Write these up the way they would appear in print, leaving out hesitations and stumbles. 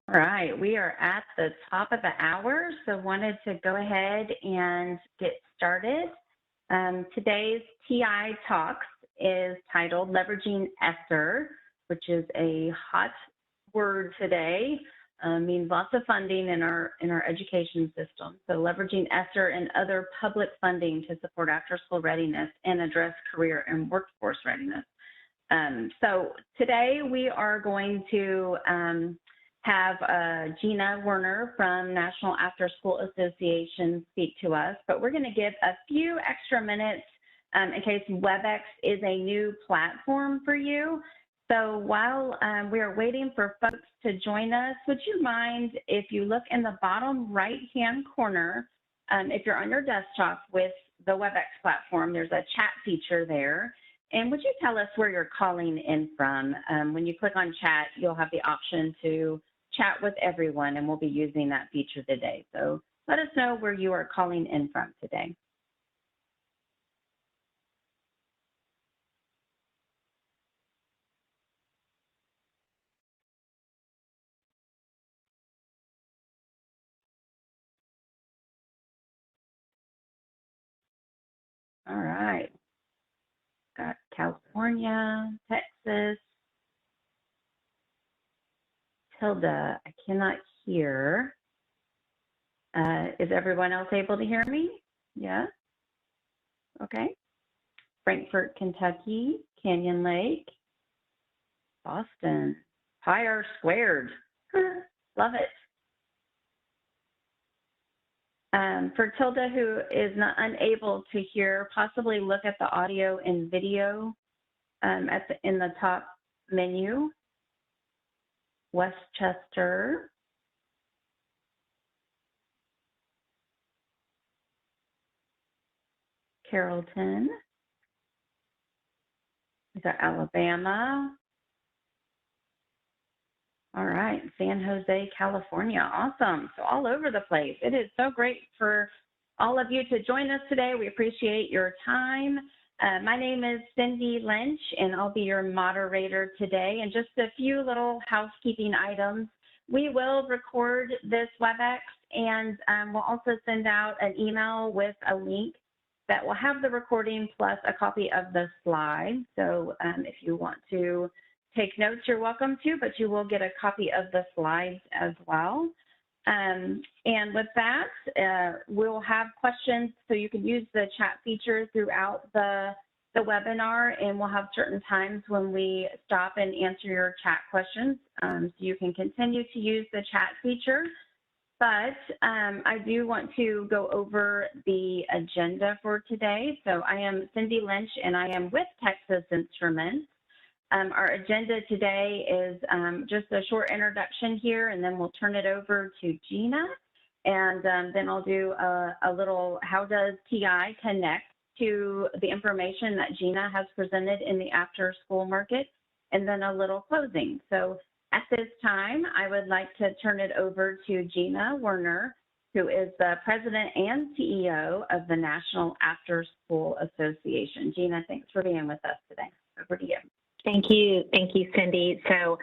All right, we are at the top of the hour, so wanted to go ahead and get started. Today's TI Talks is titled Leveraging ESSER, which is a hot word today. Means lots of funding in our education system. So leveraging ESSER and other public funding to support after-school readiness and address career and workforce readiness. So today we are going to have Gina Warner from National After School Association speak to us, but we're going to give a few extra minutes in case WebEx is a new platform for you. So while we are waiting for folks to join us, would you mind if you look in the bottom right-hand corner, if you're on your desktop with the WebEx platform, there's a chat feature there. And would you tell us where you're calling in from? When you click on chat, you'll have the option to chat with everyone, and we'll be using that feature today. So let us know where you are calling in from today. All right. Got California, Texas. Tilda, I cannot hear. Is everyone else able to hear me? Yeah? Okay. Frankfort, Kentucky, Canyon Lake, Boston, pi r squared. Love it. For Tilda, who is unable to hear, possibly look at the audio and video in the top menu. Westchester, Carrollton, we got Alabama. All right, San Jose, California. Awesome. So all over the place. It is so great for all of you to join us today. We appreciate your time. My name is Cindy Lynch, and I'll be your moderator today. And just a few little housekeeping items. We will record this WebEx, and we'll also send out an email with a link that will have the recording plus a copy of the slides. So if you want to take notes, you're welcome to, but you will get a copy of the slides as well. And with that, we'll have questions, so you can use the chat feature throughout the webinar, and we'll have certain times when we stop and answer your chat questions. So you can continue to use the chat feature, but I do want to go over the agenda for today. So I am Cindy Lynch, and I am with Texas Instruments. Our agenda today is just a short introduction here, and then we'll turn it over to Gina. And then I'll do a little, how does TI connect to the information that Gina has presented in the after school market, and then a little closing. So at this time, I would like to turn it over to Gina Warner, who is the President and CEO of the National After School Association. Gina, thanks for being with us today. Over to you. Thank you, Cindy. So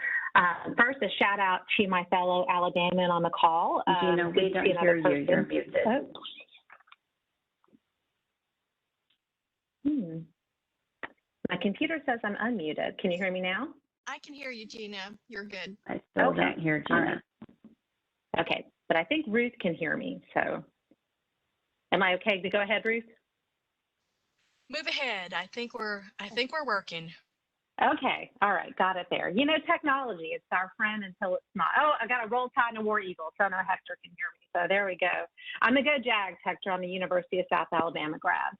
first, a shout out to my fellow Alabamian on the call. Gina, we don't hear you. You're muted. Oh. My computer says I'm unmuted. Can you hear me now? I can hear you, Gina. You're good. I still don't hear Gina. Okay, but I think Ruth can hear me. So, am I okay to go ahead, Ruth? Move ahead. I think we're working. Okay, all right, got it there. You know, technology, it's our friend until it's not. Oh, I got a Roll Tide and a War Eagle, so I know Hector can hear me. So there we go. I'm a Go Jags, Hector. I'm a University of South Alabama grad.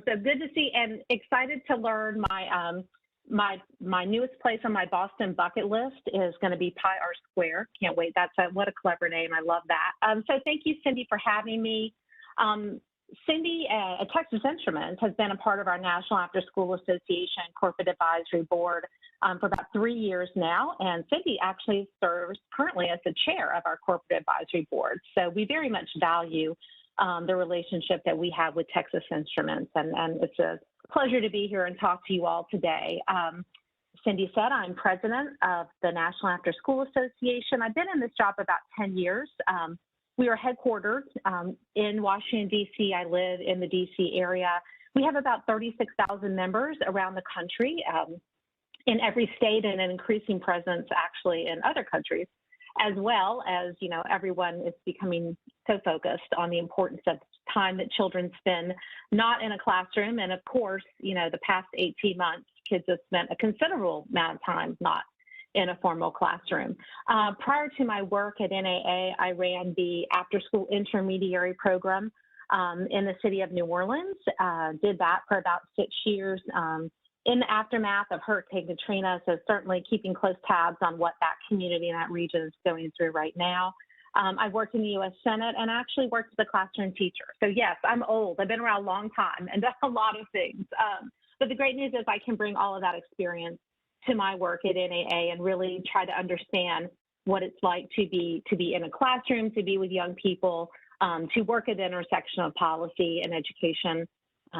So good to see and excited to learn my newest place on my Boston bucket list is going to be Pi R Square. Can't wait. What a clever name. I love that. So thank you, Cindy, for having me. Cindy at Texas Instruments has been a part of our National After School Association Corporate Advisory Board for about 3 years now, and Cindy actually serves currently as the chair of our Corporate Advisory Board. So we very much value the relationship that we have with Texas Instruments, and it's a pleasure to be here and talk to you all today. Cindy said, I'm president of the National After School Association. I've been in this job about 10 years. We are headquartered in Washington, D.C. I live in the D.C. area. We have about 36,000 members around the country in every state, and an increasing presence actually in other countries, as well as, you know, everyone is becoming so focused on the importance of time that children spend not in a classroom. And of course, you know, the past 18 months, kids have spent a considerable amount of time not in a formal classroom. Prior to my work at NAA, I ran the after-school intermediary program in the city of New Orleans. Did that for about 6 years in the aftermath of Hurricane Katrina, so certainly keeping close tabs on what that community and that region is going through right now. I've worked in the U.S. Senate and actually worked as a classroom teacher. So yes, I'm old. I've been around a long time and done a lot of things. But the great news is I can bring all of that experience to my work at NAA and really try to understand what it's like to be in a classroom, to be with young people, to work at the intersection of policy and education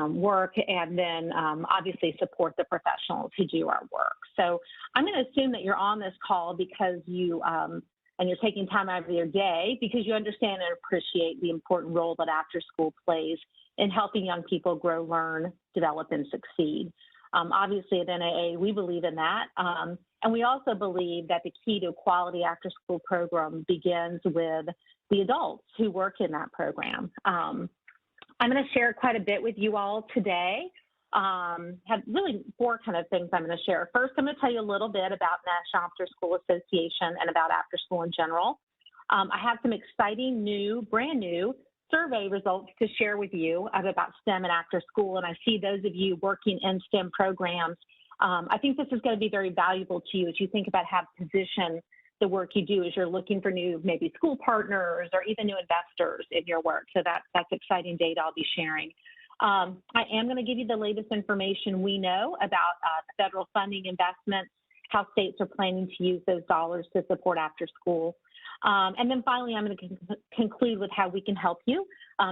work, and then obviously support the professionals who do our work. So I'm going to assume that you're on this call because you and you're taking time out of your day because you understand and appreciate the important role that after school plays in helping young people grow, learn, develop, and succeed. Obviously at NAA, we believe in that. And we also believe that the key to a quality after school program begins with the adults who work in that program. I'm going to share quite a bit with you all today. Have really 4 kind of things I'm going to share. First, I'm going to tell you a little bit about National After School Association and about after school in general. I have some exciting brand new survey results to share with you about STEM and after school. And I see those of you working in STEM programs. I think this is going to be very valuable to you as you think about how to position the work you do as you're looking for new, maybe school partners or even new investors in your work. So that's exciting data I'll be sharing. I am going to give you the latest information we know about federal funding investments, how states are planning to use those dollars to support after school. And then finally, I'm going to conclude with how we can help you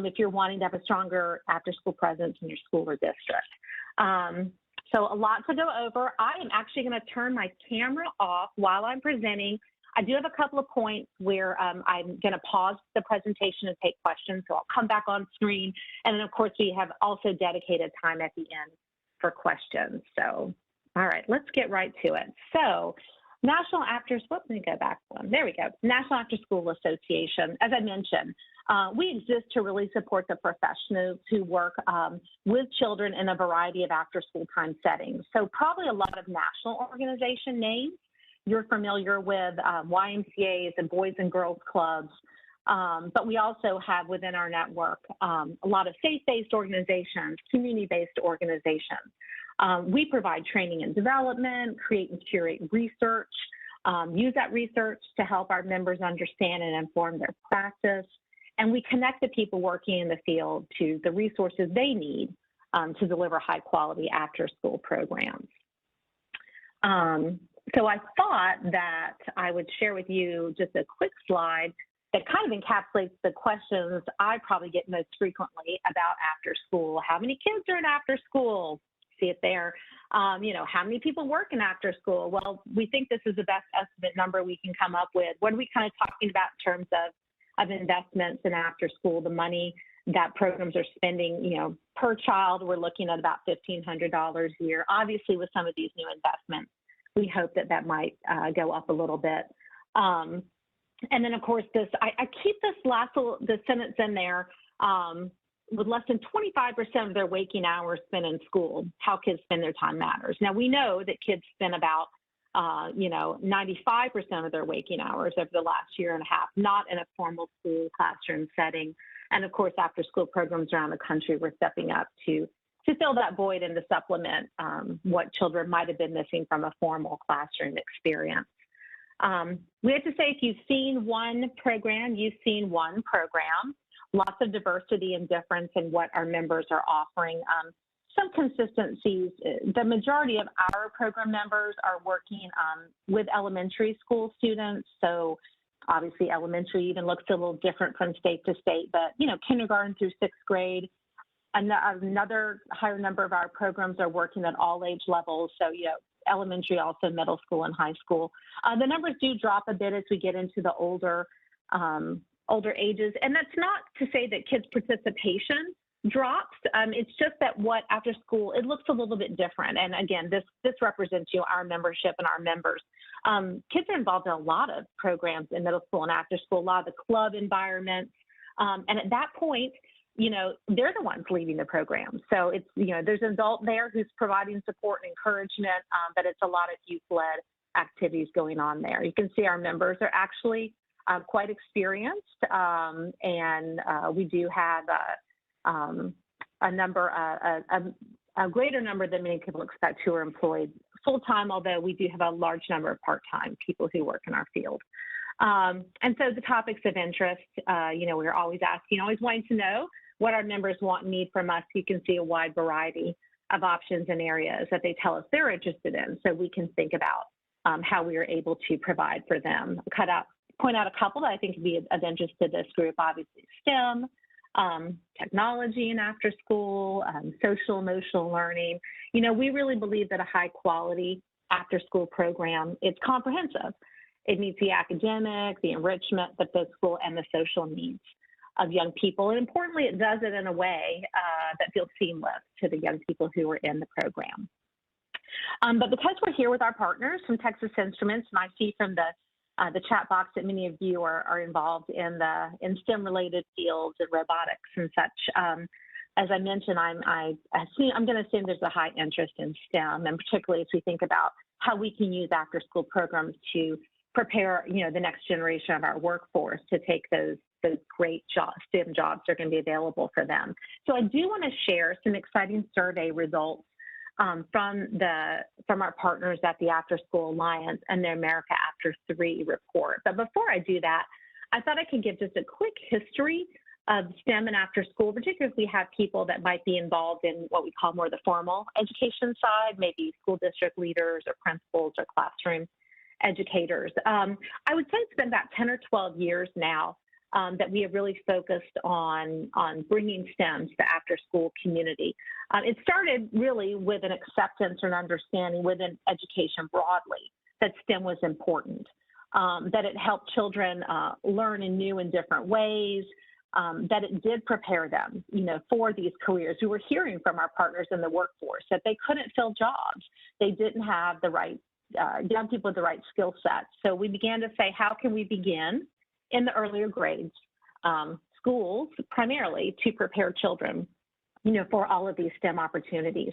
if you're wanting to have a stronger after school presence in your school or district. So a lot to go over. I am actually going to turn my camera off while I'm presenting. I do have a couple of points where I'm going to pause the presentation and take questions, so I'll come back on screen. And then, of course, we have also dedicated time at the end for questions. So, all right, let's get right to it. So, National After School, let me go back one. There we go. National After School Association, as I mentioned, we exist to really support the professionals who work with children in a variety of after school time settings. So probably a lot of national organization names you're familiar with, YMCAs and Boys and Girls Clubs, but we also have within our network a lot of faith-based organizations, community-based organizations. We provide training and development, create and curate research, use that research to help our members understand and inform their practice, and we connect the people working in the field to the resources they need to deliver high-quality after-school programs. So I thought that I would share with you just a quick slide that kind of encapsulates the questions I probably get most frequently about after school. How many kids are in after school? See it there. You know, how many people work in after school? Well, we think this is the best estimate number we can come up with. What are we kind of talking about in terms of investments in after school, the money that programs are spending, you know, per child? We're looking at about $1,500 a year. Obviously, with some of these new investments, we hope that that might go up a little bit. And then, of course, I keep the sentence in there, with less than 25% of their waking hours spent in school, how kids spend their time matters. Now, we know that kids spend about, 95% of their waking hours over the last year and a half, not in a formal school classroom setting. And of course, after school programs around the country, we're stepping up to fill that void and to supplement what children might have been missing from a formal classroom experience. We have to say, if you've seen one program, you've seen one program. Lots of diversity and difference in what our members are offering. Some consistencies. The majority of our program members are working with elementary school students. So obviously elementary even looks a little different from state to state, but you know, kindergarten through 6th grade. Another higher number of our programs are working at all age levels. So, you know, elementary, also middle school and high school. The numbers do drop a bit as we get into the older ages. And that's not to say that kids' participation drops. It's just that what after school, it looks a little bit different. And again, this represents our membership and our members. Kids are involved in a lot of programs in middle school and after school, a lot of the club environments. And at that point, they're the ones leading the program. So it's, there's an adult there who's providing support and encouragement, but it's a lot of youth-led activities going on there. You can see our members are actually quite experienced, and we do have a greater number than many people expect who are employed full-time, although we do have a large number of part-time people who work in our field. And so the topics of interest, we're always asking, always wanting to know what our members want and need from us. You can see a wide variety of options and areas that they tell us they're interested in, so we can think about how we are able to provide for them. Point out a couple that I think would be of interest to this group, obviously STEM, technology and after school, social emotional learning. We really believe that a high quality after school program, it's comprehensive. It meets the academic, the enrichment, the physical, and the social needs of young people. And importantly, it does it in a way that feels seamless to the young people who are in the program. But because we're here with our partners from Texas Instruments, and I see from the chat box that many of you are involved in STEM-related fields and robotics and such. As I mentioned, I'm going to assume there's a high interest in STEM, and particularly as we think about how we can use after-school programs to prepare, the next generation of our workforce to take those great STEM jobs that are going to be available for them. So I do want to share some exciting survey results from our partners at the After School Alliance and the America After 3 report. But before I do that, I thought I could give just a quick history of STEM and after school, particularly if we have people that might be involved in what we call more the formal education side, maybe school district leaders or principals or classroom educators. I would say it's been about 10 or 12 years now that we have really focused on bringing STEM to the after-school community. It started really with an acceptance and understanding within education broadly that STEM was important, that it helped children learn in new and different ways, that it did prepare them, for these careers. We were hearing from our partners in the workforce that they couldn't fill jobs. They didn't have the right young people with the right skill sets. So we began to say, how can we begin in the earlier grades, schools primarily, to prepare children, for all of these STEM opportunities.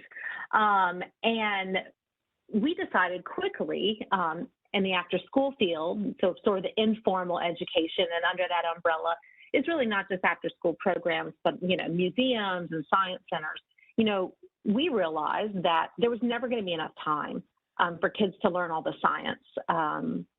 And we decided quickly in the after school field, so sort of the informal education, and under that umbrella is really not just after school programs, but, museums and science centers. We realized that there was never going to be enough time for kids to learn all the science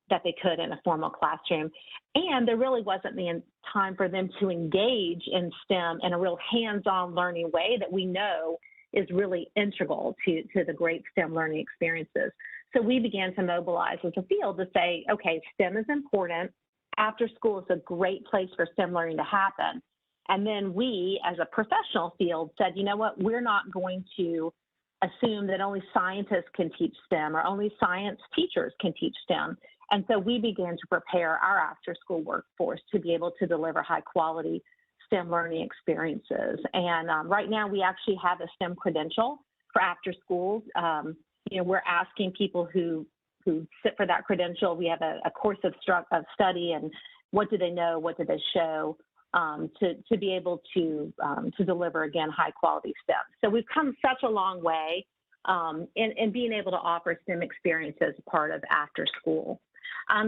that they could in a formal classroom. And there really wasn't the time for them to engage in STEM in a real hands-on learning way that we know is really integral to the great STEM learning experiences. So we began to mobilize as a field to say, okay, STEM is important. After school is a great place for STEM learning to happen. And then we, as a professional field, said, you know what, we're not going to assume that only scientists can teach STEM or only science teachers can teach STEM. And so we began to prepare our after-school workforce to be able to deliver high-quality STEM learning experiences. And right now, we actually have a STEM credential for after schools. We're asking people who sit for that credential. We have a course of study, and what do they know, what do they show, to be able to deliver, again, high-quality STEM. So we've come such a long way in being able to offer STEM experiences as part of after school.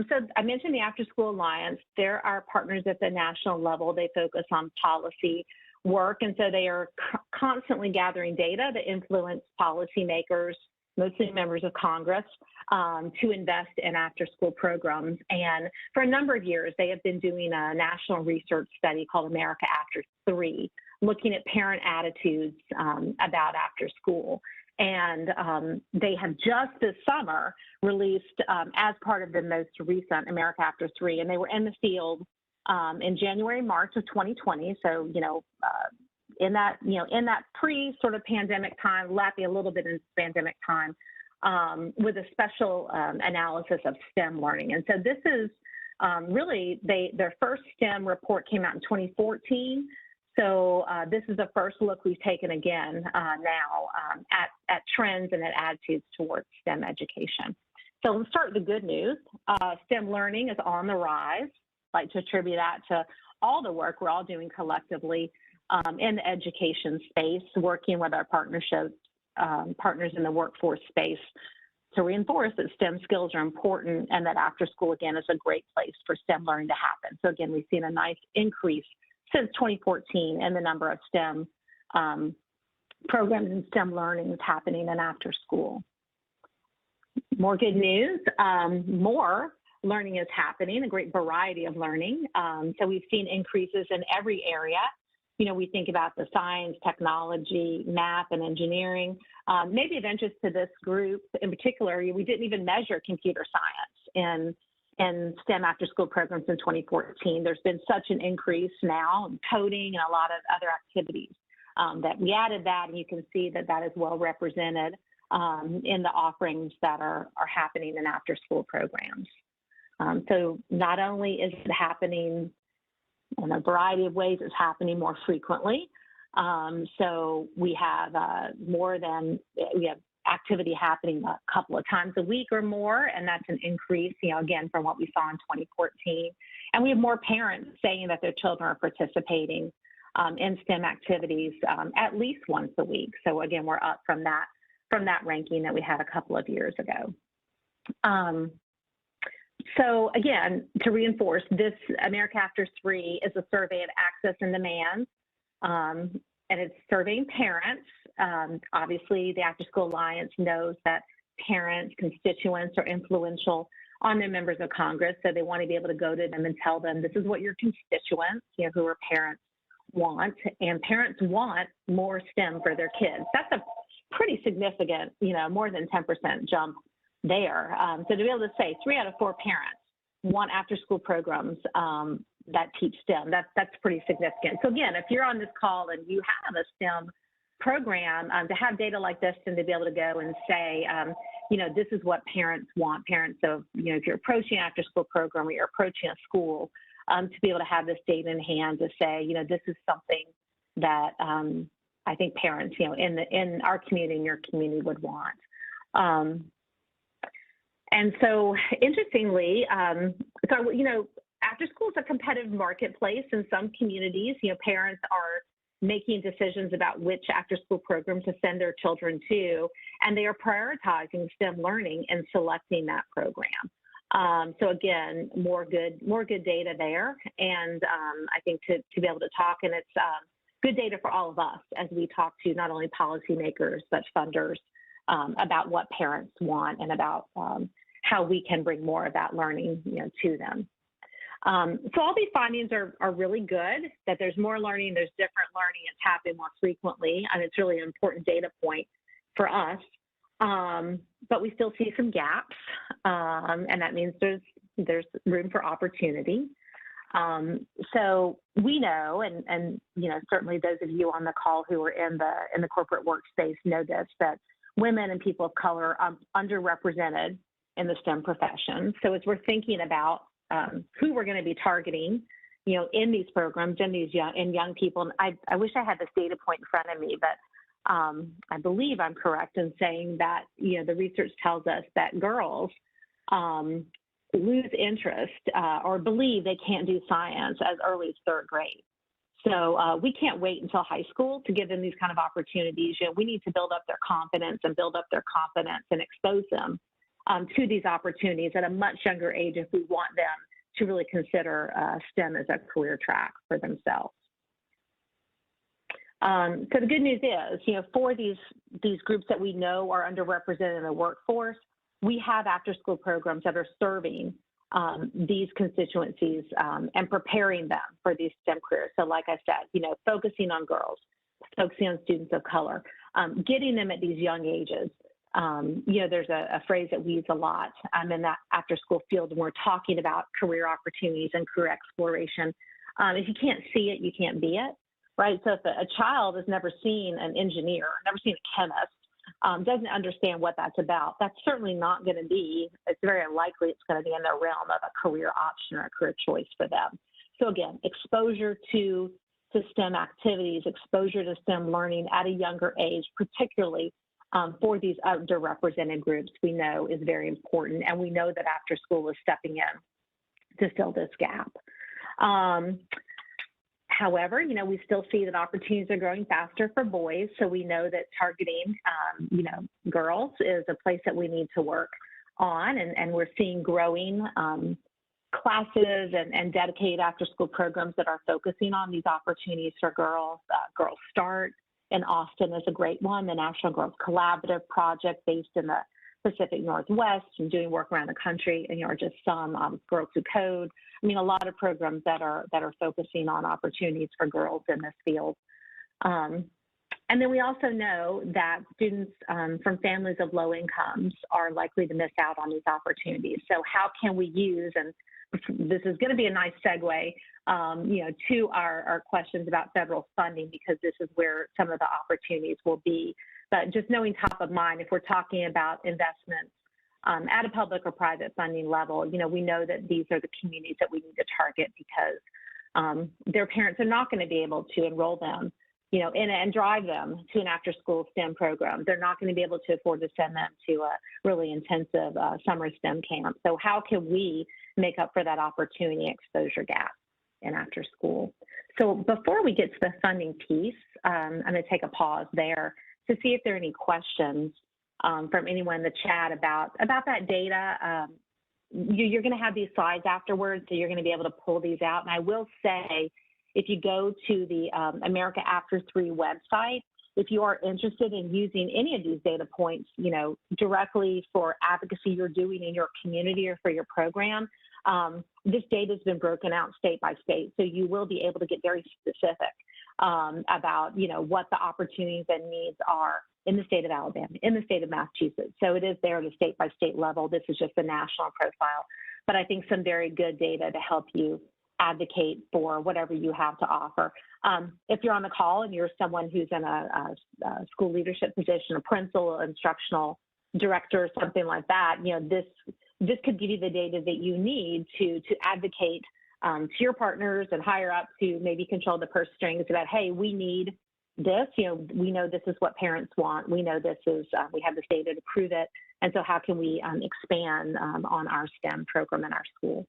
So I mentioned the After School Alliance. They're our partners at the national level. They focus on policy work, and so they are constantly gathering data that influence policymakers, mostly members of Congress, to invest in after-school programs. And for a number of years, they have been doing a national research study called America After 3, looking at parent attitudes about after school. And they have just this summer released, as part of the most recent America After 3, and they were in the field in January, March of 2020. So, in that pre sort of pandemic time, lapping a little bit into pandemic time, with a special analysis of STEM learning. And so this is really, their first STEM report came out in 2014. So this is the first look we've taken again now at trends and at attitudes towards STEM education. So let's start with the good news. STEM learning is on the rise. I'd like to attribute that to all the work we're all doing collectively in the education space, working with our partners in the workforce space to reinforce that STEM skills are important and that after school, again, is a great place for STEM learning to happen. So again, we've seen a nice increase since 2014 in the number of STEM programs and STEM learning that's happening in after school. More good news, more learning is happening, a great variety of learning. So we've seen increases in every area. You know, we think about the science, technology, math, and engineering. Maybe of interest to this group in particular, we didn't even measure computer science in STEM after-school programs in 2014. There's been such an increase now in coding and a lot of other activities that we added that, and you can see that that is well represented in the offerings that are happening in after-school programs. So not only is it happening in a variety of ways, it's happening more frequently. So we have we have activity happening a couple of times a week or more, and that's an increase, you know, again, from what we saw in 2014. And we have more parents saying that their children are participating in STEM activities at least once a week. So again, we're up from that ranking that we had a couple of years ago. So again, to reinforce this, America After 3 is a survey of access and demand, and it's surveying parents. Obviously, the After School Alliance knows that parents, constituents are influential on their members of Congress, so they want to be able to go to them and tell them, this is what your constituents, you know, who are parents, want, and parents want more STEM for their kids. That's a pretty significant, you know, more than 10% jump there. So to be able to say 3 out of 4 parents want after-school programs that teach STEM, that's pretty significant. So again, if you're on this call and you have a STEM program, to have data like this and to be able to go and say, you know, this is what parents want, parents of, you know, if you're approaching an after-school program or you're approaching a school, to be able to have this data in hand to say, you know, this is something that I think parents, you know, in our community, in your community would want. And so interestingly, so, you know, after school is a competitive marketplace in some communities. You know, parents are making decisions about which after-school program to send their children to, and they are prioritizing STEM learning and selecting that program. So again, more good data there, and I think to be able to talk, and it's good data for all of us as we talk to not only policymakers but funders about what parents want and about how we can bring more of that learning, you know, to them. So all these findings are really good, that there's more learning, there's different learning, it's happening more frequently, and it's really an important data point for us. But we still see some gaps, and that means there's room for opportunity. So we know, and you know, certainly those of you on the call who are in the corporate workspace know this, that women and people of color are underrepresented in the STEM profession. So as we're thinking about who we're going to be targeting, you know, in these programs, in these young people, and I wish I had this data point in front of me, but I believe I'm correct in saying that, you know, the research tells us that girls lose interest or believe they can't do science as early as 3rd grade. So we can't wait until high school to give them these kind of opportunities. You know, we need to build up their confidence and expose them to these opportunities at a much younger age if we want them to really consider STEM as a career track for themselves. So the good news is, you know, for these groups that we know are underrepresented in the workforce, we have after-school programs that are serving these constituencies and preparing them for these STEM careers. So like I said, you know, focusing on girls, focusing on students of color, getting them at these young ages. You know, there's a phrase that we use a lot in that after-school field when we're talking about career opportunities and career exploration. If you can't see it, you can't be it, right? So if a child has never seen an engineer, never seen a chemist, doesn't understand what that's about, that's certainly not going to be, it's very unlikely it's going to be in the realm of a career option or a career choice for them. So again, exposure to STEM activities, exposure to STEM learning at a younger age, particularly for these underrepresented groups, we know is very important. And we know that after school is stepping in to fill this gap. However, we still see that opportunities are growing faster for boys. So we know that targeting, girls is a place that we need to work on. And we're seeing growing classes and dedicated after-school programs that are focusing on these opportunities for girls. Girls Start in Austin is a great one. The National Girls Collaborative Project based in the Pacific Northwest and doing work around the country, and are just some Girls Who Code. I mean, a lot of programs that are focusing on opportunities for girls in this field. And then we also know that students from families of low incomes are likely to miss out on these opportunities. So how can we use, and this is going to be a nice segue, to our questions about federal funding, because this is where some of the opportunities will be. But just knowing top of mind, if we're talking about investments at a public or private funding level, we know that these are the communities that we need to target because their parents are not going to be able to enroll them, and drive them to an after-school STEM program. They're not going to be able to afford to send them to a really intensive summer STEM camp. So how can we make up for that opportunity exposure gap in after school? So before we get to the funding piece, I'm going to take a pause there to see if there are any questions from anyone in the chat about that data. You're going to have these slides afterwards, so you're going to be able to pull these out. And I will say, if you go to the America After 3 website, if you are interested in using any of these data points, directly for advocacy you're doing in your community or for your program, this data has been broken out state by state. So you will be able to get very specific about, what the opportunities and needs are in the state of Alabama, in the state of Massachusetts. So it is there at a state by state level. This is just the national profile, but I think some very good data to help you advocate for whatever you have to offer. If you're on the call and you're someone who's in a school leadership position, a principal, instructional director, something like that, this could give you the data that you need to advocate to your partners and higher up to maybe control the purse strings about, hey, we need this, we know this is what parents want. We know this is, we have this data to prove it. And so how can we expand on our STEM program in our school?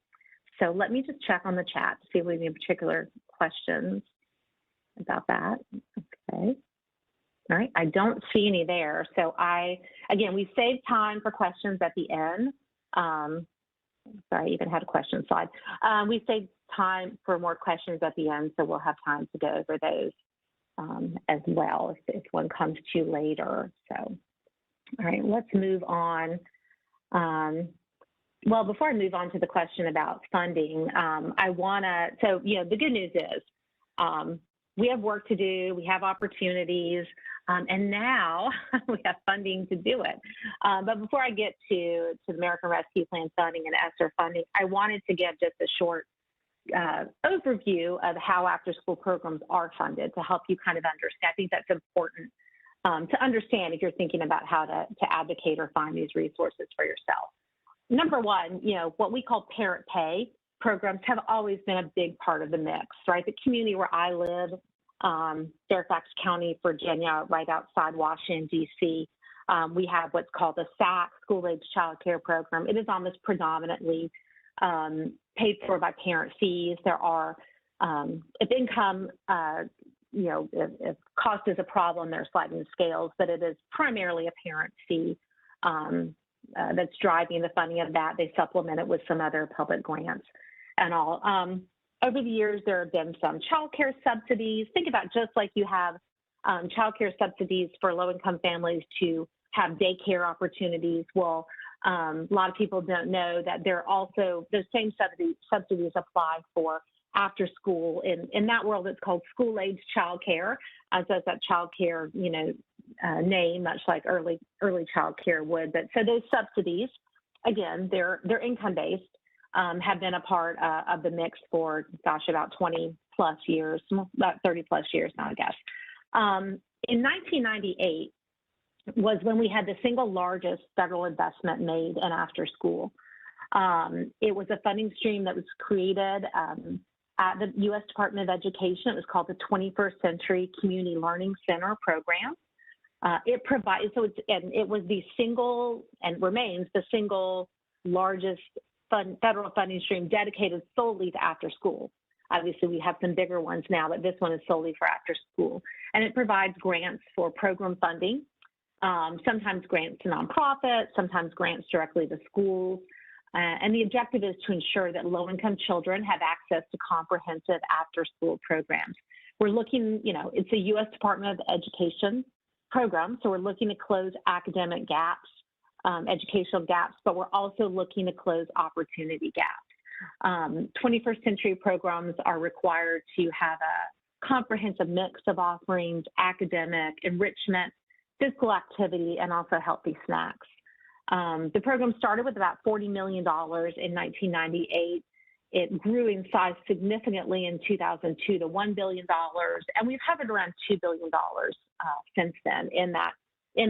So let me just check on the chat to see if we have any particular questions about that. Okay. All right, I don't see any there. So again, we saved time for questions at the end. Sorry, I even had a question slide. We saved time for more questions at the end, so we'll have time to go over those as well if one comes to you later. So, all right, let's move on. Well, before I move on to the question about funding, the good news is we have work to do, we have opportunities, and now we have funding to do it. But before I get to the American Rescue Plan funding and ESSER funding, I wanted to give just a short overview of how after-school programs are funded to help you kind of understand. I think that's important to understand if you're thinking about how to advocate or find these resources for yourself. Number one, what we call parent pay programs have always been a big part of the mix, right? The community where I live, Fairfax County, Virginia, right outside Washington, D.C., we have what's called the SAC, School-Age Child Care Program. It is almost predominantly paid for by parent fees. There are, if income, if cost is a problem, there are sliding scales, but it is primarily a parent fee that's driving the funding of that. They supplement it with some other public grants and all. Over the years, there have been some child care subsidies. Think about just like you have child care subsidies for low-income families to have daycare opportunities. Well, a lot of people don't know that there are also those same subsidies apply for after school. In that world, it's called school-age child care. So it's that child care, name, much like early child care would. But so those subsidies, again, they're income-based, have been a part of the mix for, about 20 plus years, about 30 plus years now, I guess. In 1998, was when we had the single largest federal investment made in after school. It was a funding stream that was created at the U.S. Department of Education. It was called the 21st Century Community Learning Center Program. It provides, it was the single, and remains the single largest federal funding stream dedicated solely to after school. Obviously, we have some bigger ones now, but this one is solely for after school. And it provides grants for program funding, sometimes grants to nonprofits, sometimes grants directly to schools. And the objective is to ensure that low-income children have access to comprehensive after-school programs. We're looking, it's a U.S. Department of Education program, so we're looking to close academic gaps, educational gaps, but we're also looking to close opportunity gaps. 21st century programs are required to have a comprehensive mix of offerings, academic, enrichment, physical activity, and also healthy snacks. The program started with about $40 million in 1998. It grew in size significantly in 2002 to $1 billion, and we've hovered around $2 billion since then in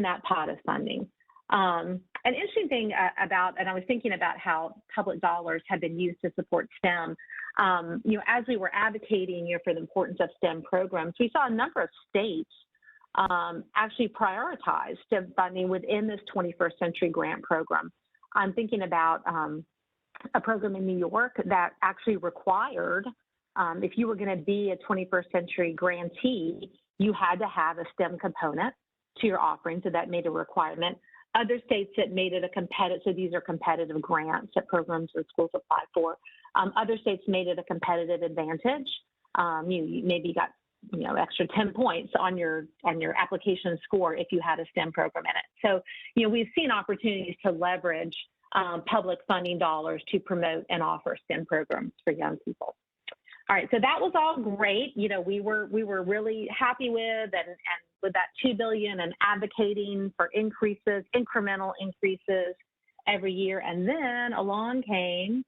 that pot of funding. An interesting thing and I was thinking about how public dollars have been used to support STEM. As we were advocating for the importance of STEM programs, we saw a number of states actually prioritize STEM funding within this 21st Century Grant Program. I'm thinking about a program in New York that actually required, if you were going to be a 21st Century grantee, you had to have a STEM component to your offering, so that made a requirement. Other states that made it a competitive, so these are competitive grants that programs or schools apply for. Other states made it a competitive advantage. You maybe got extra 10 points on your application score if you had a STEM program in it. So, we've seen opportunities to leverage public funding dollars to promote and offer STEM programs for young people. All right, so that was all great. We were really happy with and with that $2 billion and advocating for increases, incremental increases every year. And then along came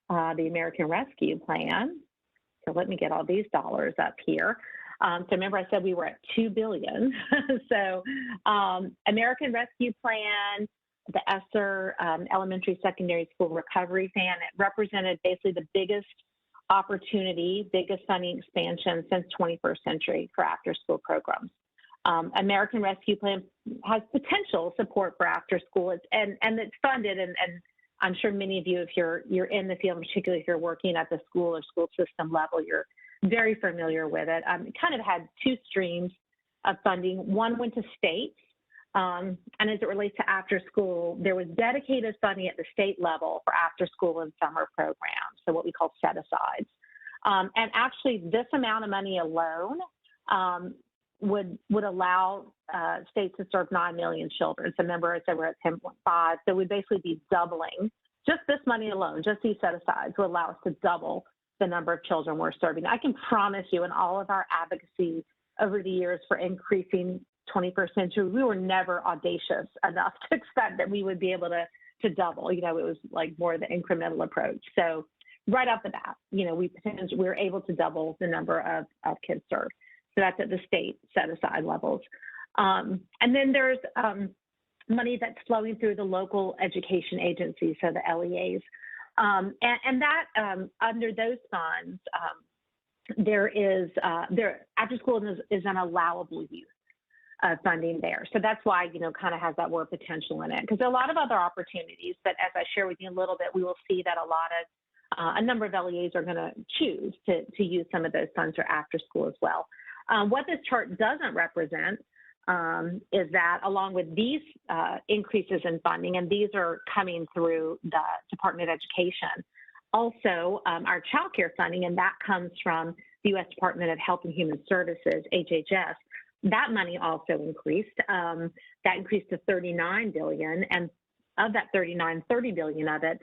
the American Rescue Plan. So let me get all these dollars up here. So remember I said we were at $2 billion. So American Rescue Plan, the ESSER, Elementary Secondary School Recovery Plan, it represented basically the biggest opportunity, biggest funding expansion since 21st century for after-school programs. American Rescue Plan has potential support for after-school, and it's funded, and I'm sure many of you, if you're in the field, particularly if you're working at the school or school system level, you're very familiar with it. It kind of had two streams of funding. One went to states, and as it relates to after school, there was dedicated funding at the state level for after school and summer programs, so what we call set-asides. And actually, this amount of money alone would allow states to serve 9 million children. So remember, I said we're at 10.5, so we'd basically be doubling. Just this money alone, just these set-asides, would allow us to double the number of children we're serving. I can promise you, in all of our advocacy over the years for increasing 21st century, we were never audacious enough to expect that we would be able to double. It was like more of the incremental approach. So right off the bat, we were able to double the number of kids served. So that's at the state set-aside levels. And then there's money that's flowing through the local education agencies, so the LEAs. And that under those funds, after school is an allowable use of funding there. So that's why, kind of has that word potential in it, because there are a lot of other opportunities, but as I share with you a little bit, we will see that a number of LEAs are going to choose to use some of those funds for after school as well. What this chart doesn't represent is that along with these increases in funding, and these are coming through the Department of Education, also our child care funding, and that comes from the U.S. Department of Health and Human Services, HHS, that money also increased. That increased to $39 billion, and of that $39, $30 billion of it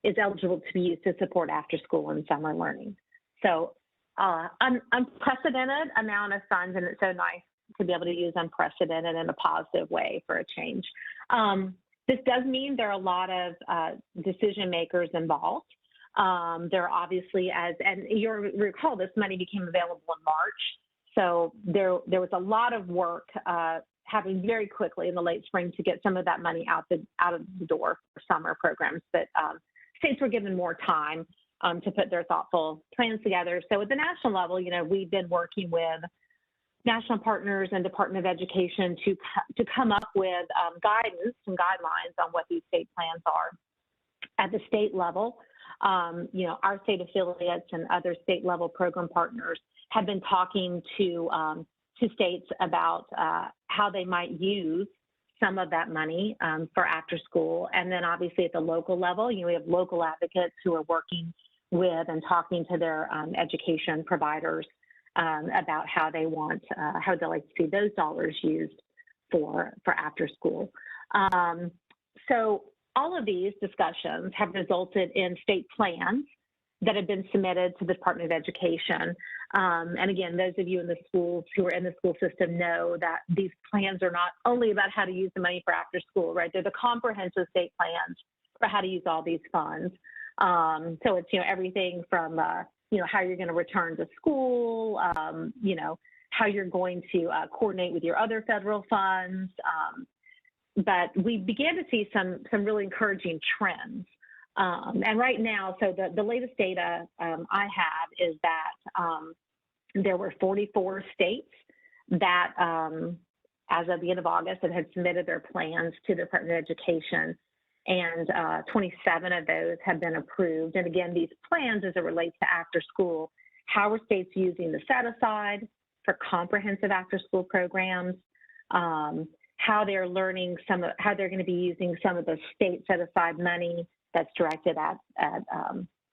is eligible to be used to support after school and summer learning. So unprecedented amount of funds, and it's so nice to be able to use unprecedented in a positive way for a change. This does mean there are a lot of decision makers involved. There are obviously, and you'll recall, this money became available in March. So there was a lot of work happening very quickly in the late spring to get some of that money out of the door for summer programs. But states were given more time to put their thoughtful plans together. So at the national level, we've been working with national partners and Department of Education to come up with guidance and guidelines on what these state plans are. At the state level, our state affiliates and other state level program partners have been talking to states about how they might use some of that money for after school. And then obviously at the local level, we have local advocates who are working with and talking to their education providers about how they want, how they like to see those dollars used for after school. So all of these discussions have resulted in state plans that have been submitted to the Department of Education. And again, those of you in the schools who are in the school system know that these plans are not only about how to use the money for after school, right? They're the comprehensive state plans for how to use all these funds. So it's, everything from, how you're going to return to school, how you're going to coordinate with your other federal funds. But we began to see some really encouraging trends. And right now, so the latest data I have is that there were 44 states that, as of the end of August, that had submitted their plans to the Department of Education, and 27 of those have been approved. And again, these plans, as it relates to after school, how are states using the set aside for comprehensive after school programs, how they're learning how they're going to be using some of the state set aside money that's directed at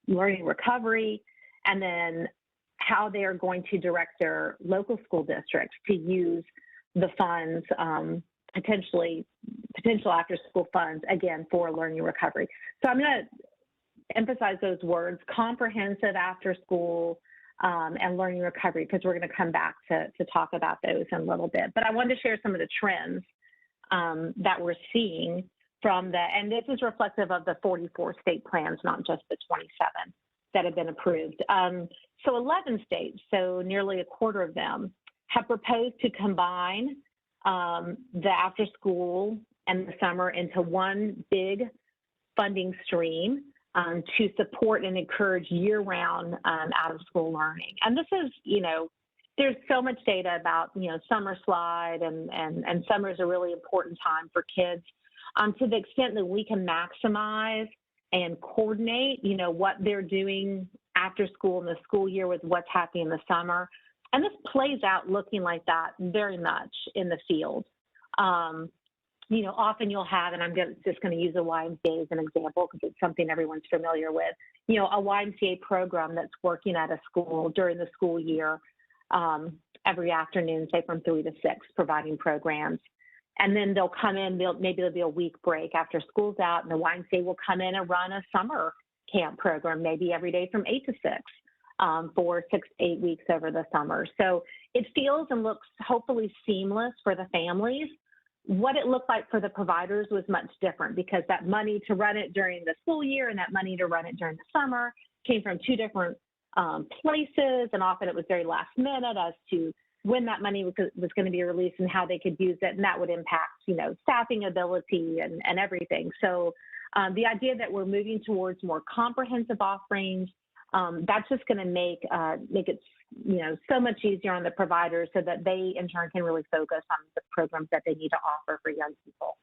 learning recovery, and then how they are going to direct their local school districts to use the funds, potential after school funds, again, for learning recovery. So I'm going to emphasize those words, comprehensive after school and learning recovery, because we're going to come back to talk about those in a little bit. But I wanted to share some of the trends that we're seeing from and this is reflective of the 44 state plans, not just the 27 that have been approved. So 11 states, so nearly a quarter of them, have proposed to combine the after school and the summer into one big funding stream to support and encourage year-round out of school learning. And this is, there's so much data about, summer slide and summer is a really important time for kids. To the extent that we can maximize and coordinate, what they're doing after school in the school year with what's happening in the summer. And this plays out looking like that very much in the field. Often you'll have, and I'm just going to use a YMCA as an example because it's something everyone's familiar with, a YMCA program that's working at a school during the school year every afternoon, say from 3 to 6, providing programs. And then they'll come in, maybe there'll be a week break after school's out, and the YMCA will come in and run a summer camp program, maybe every day from 8 to 6 for 6 to 8 weeks over the summer. So it feels and looks hopefully seamless for the families. What it looked like for the providers was much different because that money to run it during the school year and that money to run it during the summer came from two different places, and often it was very last minute as to when that money was going to be released and how they could use it, and that would impact, staffing ability and everything. So the idea that we're moving towards more comprehensive offerings, that's just going to make it, so much easier on the providers so that they, in turn, can really focus on the programs that they need to offer for young people.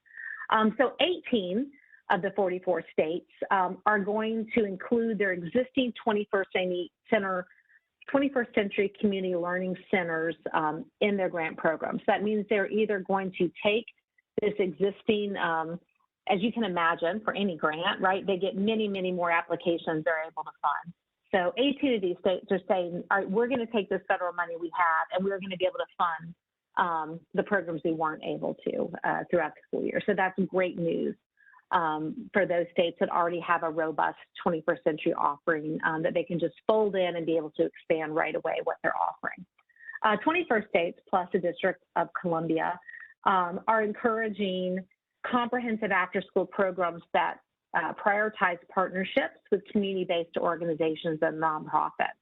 So 18 of the 44 states are going to include their existing 21st century community learning centers in their grant programs. So that means they're either going to take this existing, as you can imagine, for any grant, right? They get many, many more applications they're able to fund. So 18 of these states are saying, all right, we're going to take this federal money we have and we're going to be able to fund the programs we weren't able to throughout the school year. So that's great news for those states that already have a robust 21st century offering that they can just fold in and be able to expand right away what they're offering. 21st states plus the District of Columbia are encouraging comprehensive after-school programs that prioritize partnerships with community-based organizations and nonprofits.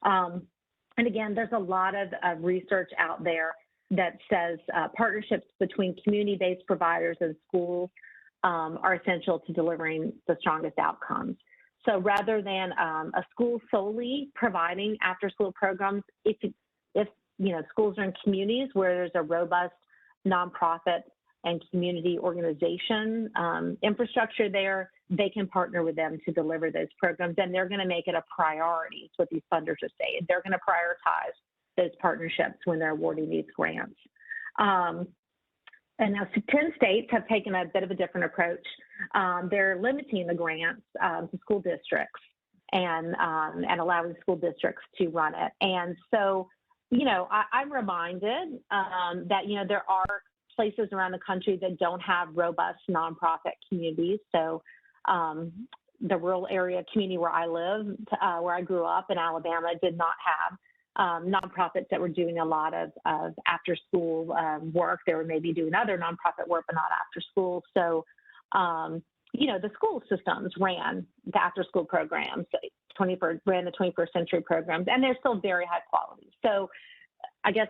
And again, there's a lot of research out there that says partnerships between community-based providers and schools are essential to delivering the strongest outcomes. So rather than a school solely providing after-school programs, if schools are in communities where there's a robust nonprofit and community organization infrastructure there, they can partner with them to deliver those programs, and they're going to make it a priority. It's what these funders are saying. They're going to prioritize those partnerships when they're awarding these grants. And now 10 states have taken a bit of a different approach. They're limiting the grants to school districts and allowing school districts to run it. And so, I'm reminded that, there are places around the country that don't have robust nonprofit communities. So the rural area community where I live, where I grew up in Alabama, did not have nonprofits that were doing a lot of after school work. They were maybe doing other nonprofit work, but not after school. So, the school systems ran the after school programs, ran the 21st century programs, and they're still very high quality. So I guess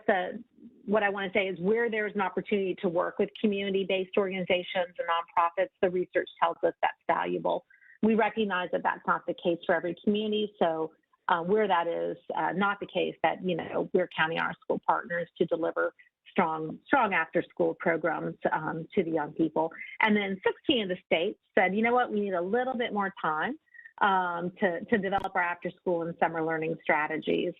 what I want to say is where there's an opportunity to work with community-based organizations and nonprofits, the research tells us that's valuable. We recognize that that's not the case for every community. So where that is not the case, that, we're counting on our school partners to deliver strong after-school programs to the young people. And then 16 of the states said, you know what, we need a little bit more time to develop our after-school and summer learning strategies,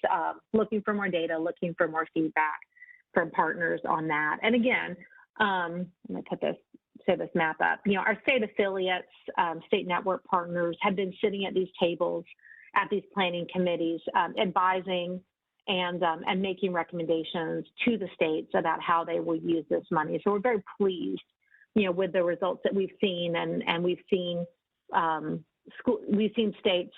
looking for more data, looking for more feedback from partners on that. And again, I'm going to show this map up. Our state affiliates, state network partners have been sitting at these tables, at these planning committees, advising and making recommendations to the states about how they will use this money. So we're very pleased, with the results that we've seen, and we've seen states,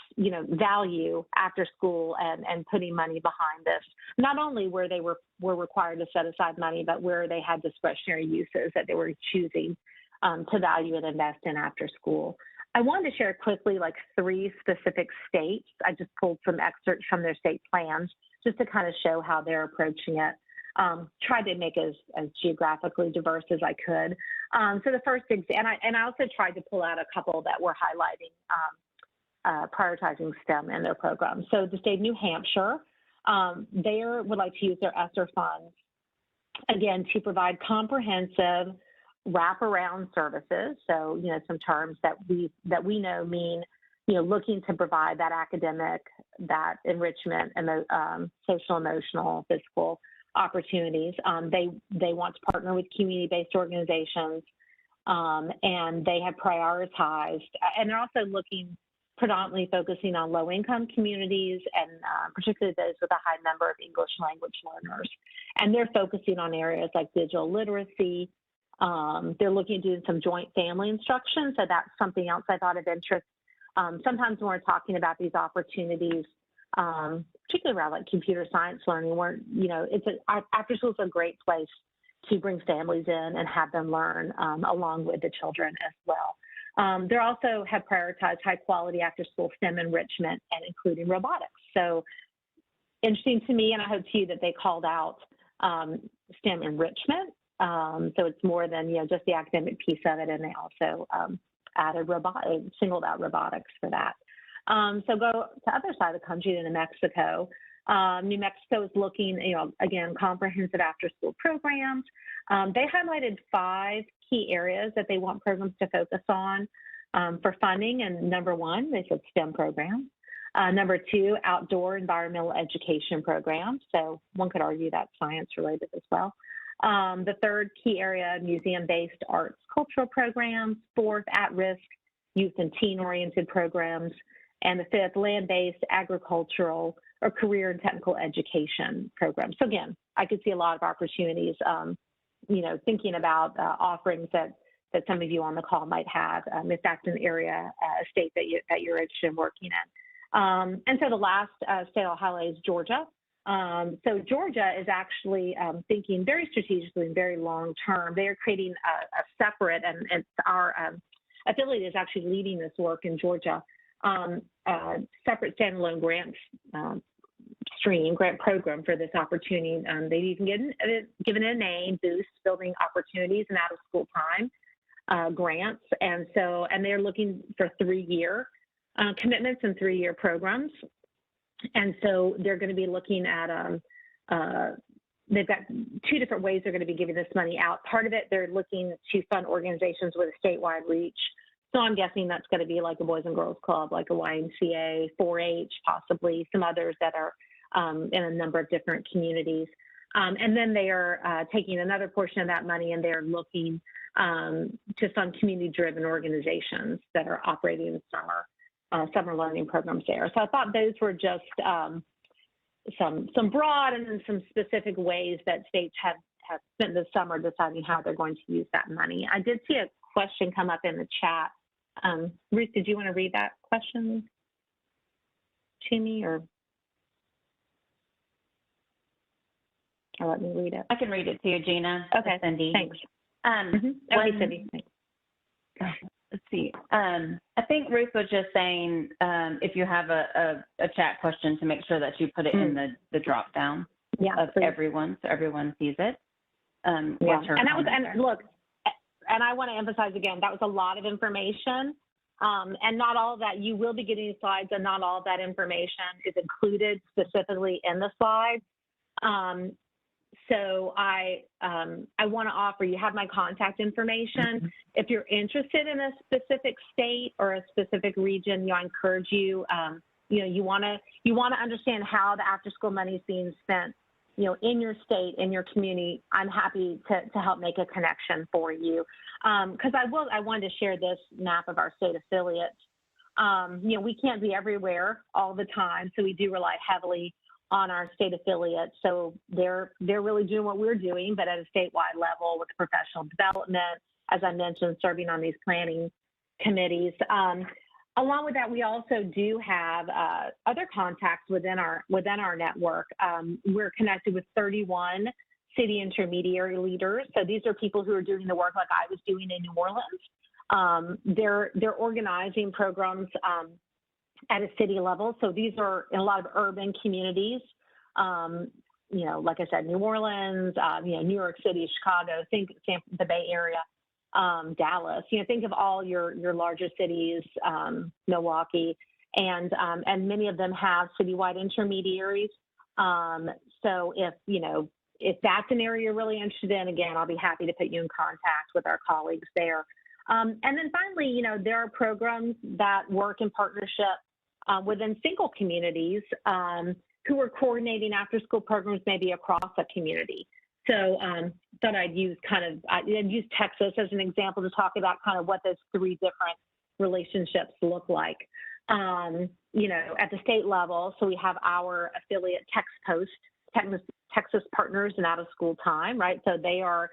value after school and putting money behind this, not only where they were required to set aside money, but where they had discretionary uses that they were choosing to value and invest in after school. I wanted to share quickly like 3 specific states. I just pulled some excerpts from their state plans just to kind of show how they're approaching it. Tried to make it as geographically diverse as I could. So the first, and I also tried to pull out a couple that were highlighting prioritizing STEM in their program. So the state of New Hampshire, they would like to use their ESSER funds, again, to provide comprehensive wraparound services. So, some terms that we know mean, looking to provide that academic, that enrichment, and social, emotional, physical opportunities. They want to partner with community-based organizations, and they have prioritized, and they're also predominantly focusing on low-income communities, and particularly those with a high number of English language learners. And they're focusing on areas like digital literacy. They're looking at doing some joint family instruction, so that's something else I thought of interest. Sometimes when we're talking about these opportunities, particularly around like computer science learning, where, after school is a great place to bring families in and have them learn along with the children as well. They also have prioritized high quality after school STEM enrichment and including robotics. So interesting to me, and I hope to you, that they called out STEM enrichment. So it's more than, just the academic piece of it. And they also singled out robotics for that. So go to the other side of the country, to New Mexico. New Mexico is looking, again, comprehensive after-school programs. They highlighted 5 key areas that they want programs to focus on for funding. And number 1, they said STEM programs. Number 2, outdoor environmental education programs. So one could argue that's science-related as well. The 3rd key area, museum-based arts cultural programs. 4th, at-risk youth and teen-oriented programs. And the 5th, land-based agricultural or career and technical education programs. So again, I could see a lot of opportunities, thinking about offerings that some of you on the call might have, if that's an area, a state that you're interested in working in. And so the last state I'll highlight is Georgia. So Georgia is actually thinking very strategically and very long-term. They are creating a separate, and our affiliate is actually leading this work in Georgia, separate standalone grants grant program for this opportunity. They've even given it a name, Boost Building Opportunities and Out of School Time grants. And they're looking for 3-year commitments and 3-year programs. And so they're going to be looking at, they've got 2 different ways they're going to be giving this money out. Part of it, they're looking to fund organizations with a statewide reach. So I'm guessing that's going to be like a Boys and Girls Club, like a YMCA, 4-H, possibly some others that are in a number of different communities. And then they are taking another portion of that money and they're looking to fund community-driven organizations that are operating in summer learning programs there. So I thought those were just some broad and then some specific ways that states have spent the summer deciding how they're going to use that money. I did see a question come up in the chat. Ruth, did you want to read that question to me or let me read it? I can read it to you, Gina. Okay, Cindy. thanks. Okay, Cindy. Thanks. Let's see. I think Ruth was just saying if you have a chat question to make sure that you put it in the drop down of please. everyone so everyone sees it. And look, and I want to emphasize again, that was a lot of information. And not all of that, you will be getting slides and not all of that information is included specifically in the slides. So I want to offer, you have my contact information. If you're interested in a specific state or a specific region, I encourage you, you want to understand how the after school money is being spent, in your state, in your community. I'm happy to help make a connection for you. Because I wanted to share this map of our state affiliates. We can't be everywhere all the time, so we do rely heavily on our state affiliates. So they're really doing what we're doing, but at a statewide level with the professional development, as I mentioned, serving on these planning committees. Along with that, we also do have other contacts within our network. We're connected with 31 city intermediary leaders. So these are people who are doing the work like I was doing in New Orleans. They're organizing programs at a city level. So these are in a lot of urban communities, like I said, New Orleans, New York City, Chicago, think the Bay Area, Dallas, think of all your larger cities, Milwaukee, and many of them have citywide intermediaries. So if that's an area you're really interested in, again, I'll be happy to put you in contact with our colleagues there. And then finally, there are programs that work in partnership within single communities who are coordinating after school programs maybe across a community. So thought I'd use I'd use Texas as an example to talk about kind of what those 3 different relationships look like. At the state level, so we have our affiliate Texas Partners in Out of School Time, right? So they are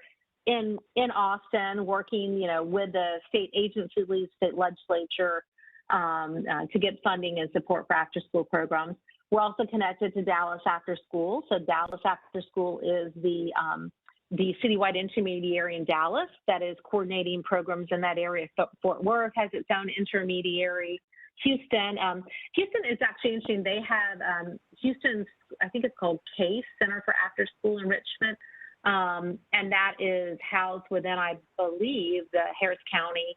in Austin working, with the state agency leads, state legislature to get funding and support for after school programs. We're also connected to Dallas After School. So Dallas After School is the citywide intermediary in Dallas that is coordinating programs in that area. Fort Worth has its own intermediary. Houston is actually interesting. They have Houston's, I think it's called CASE, Center for After School Enrichment. And that is housed within, I believe, the Harris County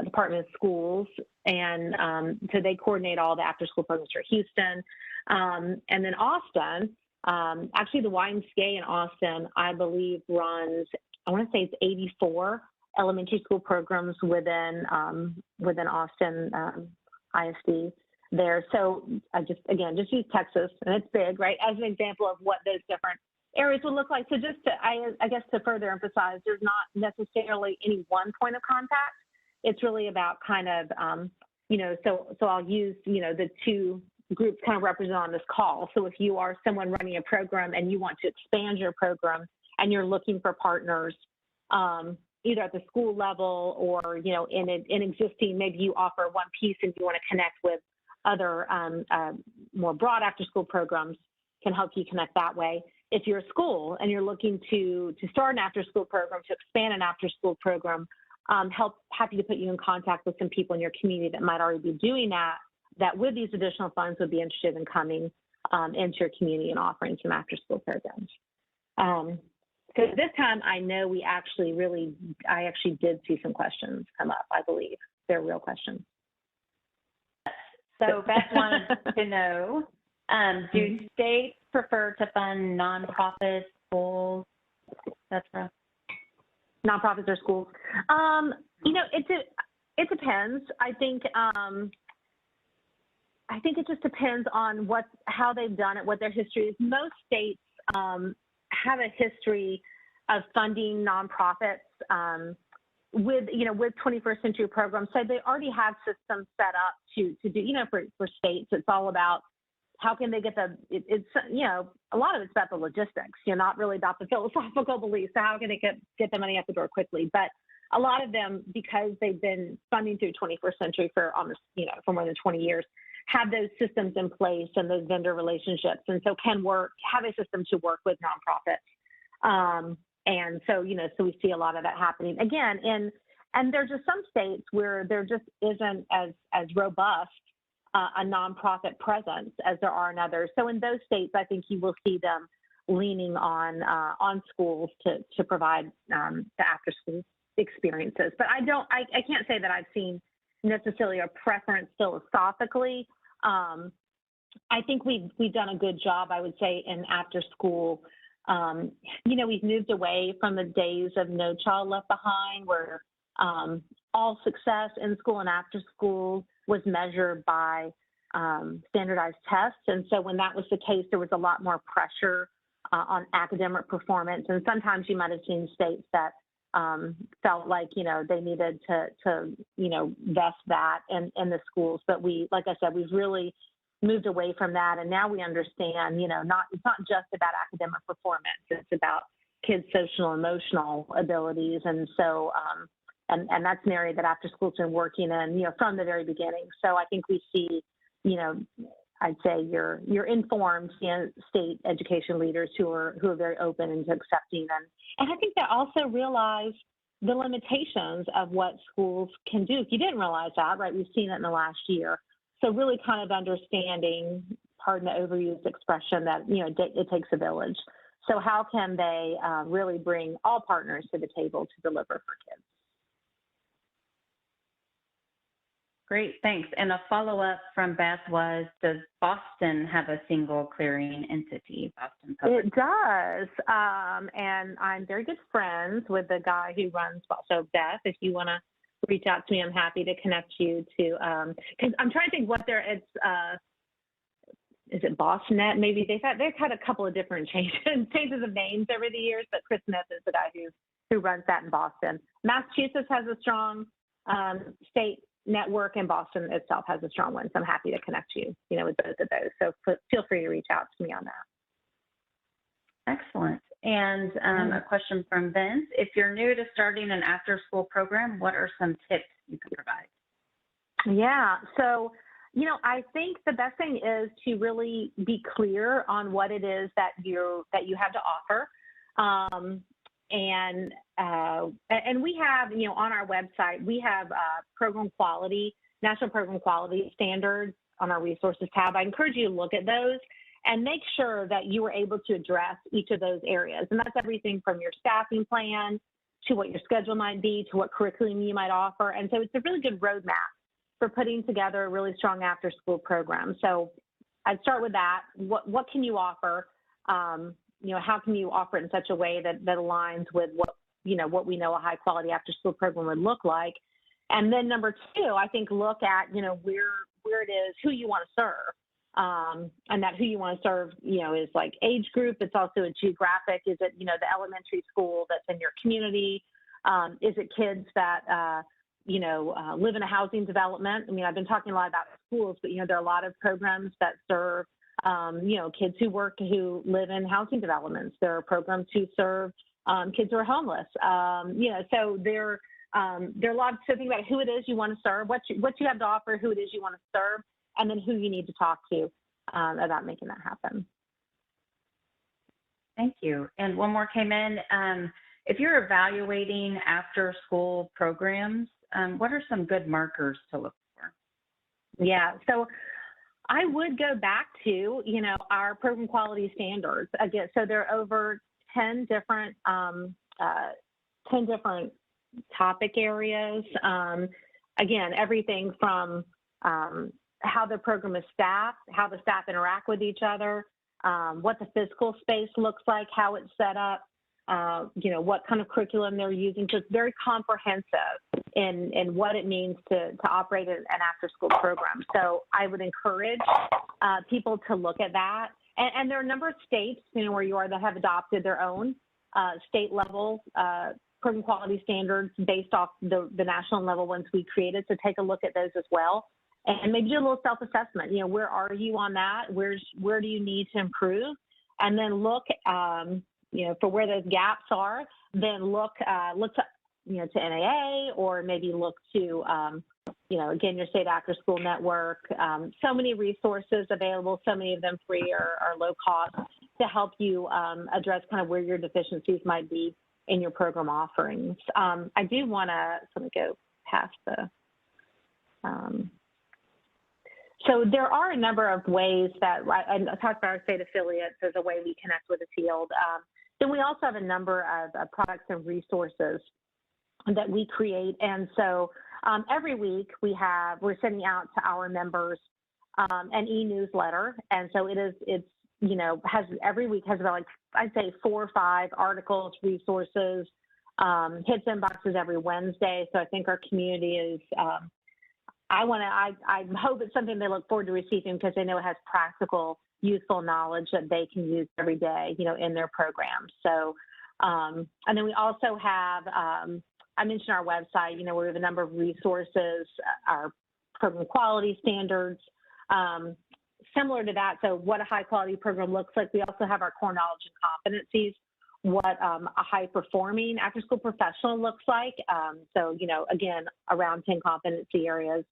Department of Schools. And so they coordinate all the after school programs for Houston. And then Austin, actually the YMCA in Austin, I believe runs, I want to say it's 84 elementary school programs within Austin ISD there. So I just use Texas, and it's big, right, as an example of what those different areas would look like. So just to, I guess to further emphasize, there's not necessarily any one point of contact. It's really about kind of, so I'll use, the 2 groups kind of represent on this call. So if you are someone running a program and you want to expand your program and you're looking for partners, either at the school level or, in existing, maybe you offer one piece and you want to connect with other more broad after school programs, can help you connect that way. If you're a school and you're looking to start an after school program, to expand an after school program, happy to put you in contact with some people in your community that might already be doing that. that with these additional funds would be interested in coming into your community and offering some after-school programs. Because this time I know I actually did see some questions come up, I believe. They're real questions. So Beth wanted to know, do states prefer to fund nonprofits, schools, etc.? Nonprofits or schools? You know, it depends. I think it just depends on how they've done it, what their history is. Most states have a history of funding nonprofits with 21st century programs. So they already have systems set up to do, for states, it's all about how can they get a lot of it's about the logistics, not really about the philosophical beliefs. So how can they get the money out the door quickly? But a lot of them, because they've been funding through 21st century for almost, for more than 20 years, have those systems in place and those vendor relationships. And so have a system to work with nonprofits. And so, so we see a lot of that happening again. And there's just some states where there just isn't as robust a nonprofit presence as there are in others. So in those states, I think you will see them leaning on schools to provide the after school experiences. But I can't say that I've seen necessarily a preference philosophically. I think we've done a good job, I would say, in after school. We've moved away from the days of No Child Left Behind, where all success in school and after school was measured by standardized tests. And so when that was the case, there was a lot more pressure on academic performance. And sometimes you might have seen states that felt like, they needed to vest that in the schools. But like I said, we've really moved away from that. And now we understand, it's not just about academic performance. It's about kids' social and emotional abilities. And so, and that's an area that after school's been working in, from the very beginning. So I think we see, I'd say your informed state education leaders who are very open and accepting. And I think they also realize the limitations of what schools can do. If you didn't realize that, right, we've seen it in the last year. So really kind of understanding, pardon the overused expression, that, it takes a village. So how can they really bring all partners to the table to deliver for kids? Great, thanks. And a follow-up from Beth was, does Boston have a single clearing entity, Boston Public? It does, and I'm very good friends with the guy who runs. So Beth, if you want to reach out to me, I'm happy to connect you to, because I'm trying to think is it BostonNet? Maybe they've had a couple of different changes of names over the years, but Chris Neff is the guy who runs that in Boston. Massachusetts has a strong state network, and Boston itself has a strong one. So I'm happy to connect you, with both of those. So feel free to reach out to me on that. Excellent. And a question from Vince. If you're new to starting an after-school program, what are some tips you can provide? Yeah. So, I think the best thing is to really be clear on what it is that you have to offer. And we have, on our website, we have program quality, national program quality standards on our resources tab. I encourage you to look at those and make sure that you are able to address each of those areas. And that's everything from your staffing plan to what your schedule might be, to what curriculum you might offer. And so it's a really good roadmap for putting together a really strong after-school program. So I'd start with that. What can you offer? How can you offer it in such a way that aligns with what we know a high-quality after-school program would look like? And then number two, I think look at, where it is, who you want to serve. And that who you want to serve, is like age group. It's also a geographic. Is it, the elementary school that's in your community? Is it kids that, live in a housing development? I mean, I've been talking a lot about schools, but, there are a lot of programs that serve, kids who live in housing developments. There are programs to serve kids who are homeless. So there are a lot of, so think about who it is you want to serve, what you have to offer, who it is you want to serve, and then who you need to talk to about making that happen. Thank you. And one more came in. If you're evaluating after-school programs, what are some good markers to look for? Yeah. So I would go back to, our program quality standards. Again, so there are over 10 different 10 different topic areas. Again, everything from how the program is staffed, how the staff interact with each other, what the physical space looks like, how it's set up, what kind of curriculum they're using. So it's very comprehensive in what it means to operate an after-school program. So I would encourage people to look at that. And there are a number of states, where you are that have adopted their own state-level program quality standards based off the national level ones we created. So take a look at those as well. And maybe do a little self-assessment. Where are you on that? Where do you need to improve? And then look, for where those gaps are. Then look to NAA, or maybe look to again, your state after-school network. So many resources available. So many of them free or low cost to help you address kind of where your deficiencies might be in your program offerings. I do want to go past the. So there are a number of ways that I talked about our state affiliates as a way we connect with the field. Then we also have a number of products and resources that we create. And so every week we're sending out to our members an e-newsletter. And so every week has about I'd say 4 or 5 articles, resources, hits inboxes every Wednesday. So I think our community is, I hope it's something they look forward to receiving, because they know it has practical, useful knowledge that they can use every day, in their programs. So, and then we also have, I mentioned our website, we have a number of resources, our program quality standards, similar to that. So what a high quality program looks like. We also have our core knowledge and competencies, what a high performing after school professional looks like. So, again, around 10 competency areas.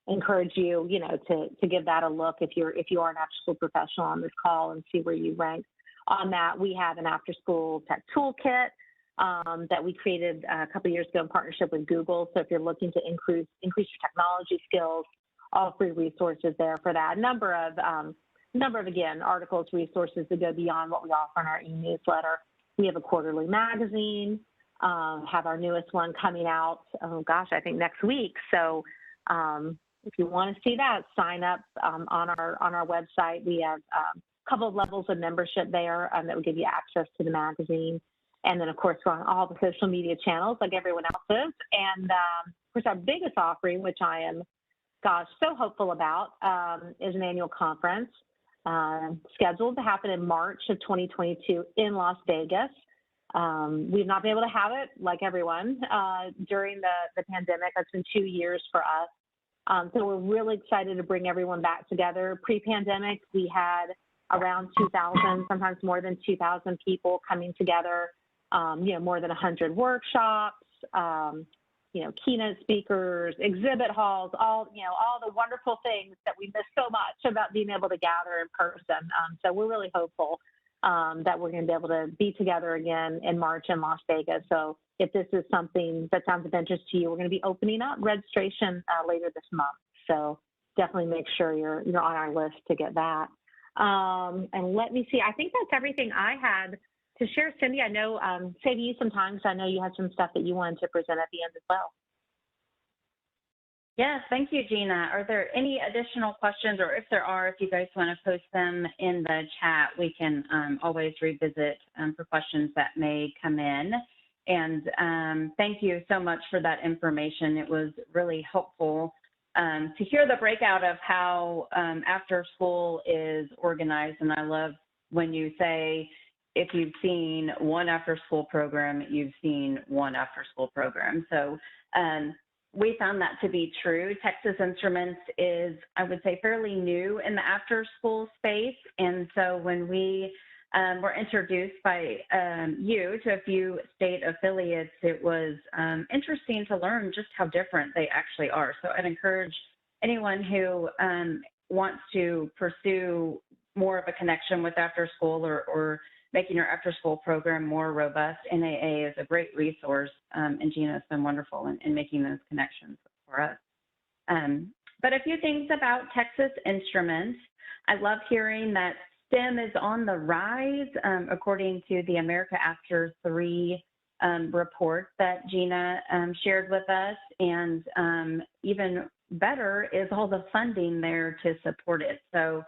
Encourage you, to give that a look if you are an after school professional on this call, and see where you rank on that. We have an after school tech toolkit that we created a couple of years ago in partnership with Google. So if you're looking to increase your technology skills, all free resources there for that. A number of again, articles, resources that go beyond what we offer in our e-newsletter. We have a quarterly magazine, have our newest one coming out, I think next week. So if you want to see that, sign up on our website. We have a couple of levels of membership there that will give you access to the magazine. And then, of course, we're on all the social media channels like everyone else is. And, of course, our biggest offering, which I am, so hopeful about, is an annual conference scheduled to happen in March of 2022 in Las Vegas. We've not been able to have it, like everyone, during the pandemic. It's been 2 years for us. So we're really excited to bring everyone back together. Pre-pandemic, we had around 2,000, sometimes more than 2,000 people coming together, more than 100 workshops, keynote speakers, exhibit halls, all the wonderful things that we miss so much about being able to gather in person. So we're really hopeful that we're going to be able to be together again in March in Las Vegas. So if this is something that sounds of interest to you, we're going to be opening up registration later this month. So definitely make sure you're on our list to get that. And let me see, I think that's everything I had to share. Cindy, I know, saving you some time, because I know you had some stuff that you wanted to present at the end as well. Yes, thank you, Gina. Are there any additional questions, or if there are, if you guys want to post them in the chat, we can always revisit for questions that may come in. And thank you so much for that information. It was really helpful to hear the breakout of how after school is organized. And I love when you say, if you've seen one after school program, you've seen one after school program. So we found that to be true. Texas Instruments is, I would say, fairly new in the after school space. And so when we were introduced by you to a few state affiliates, it was interesting to learn just how different they actually are. So I'd encourage anyone who wants to pursue more of a connection with after school, or making your after school program more robust. NAA is a great resource, and Gina has been wonderful in making those connections for us. But a few things about Texas Instruments. I love hearing that STEM is on the rise, according to the America After 3 report that Gina shared with us. And even better is all the funding there to support it. So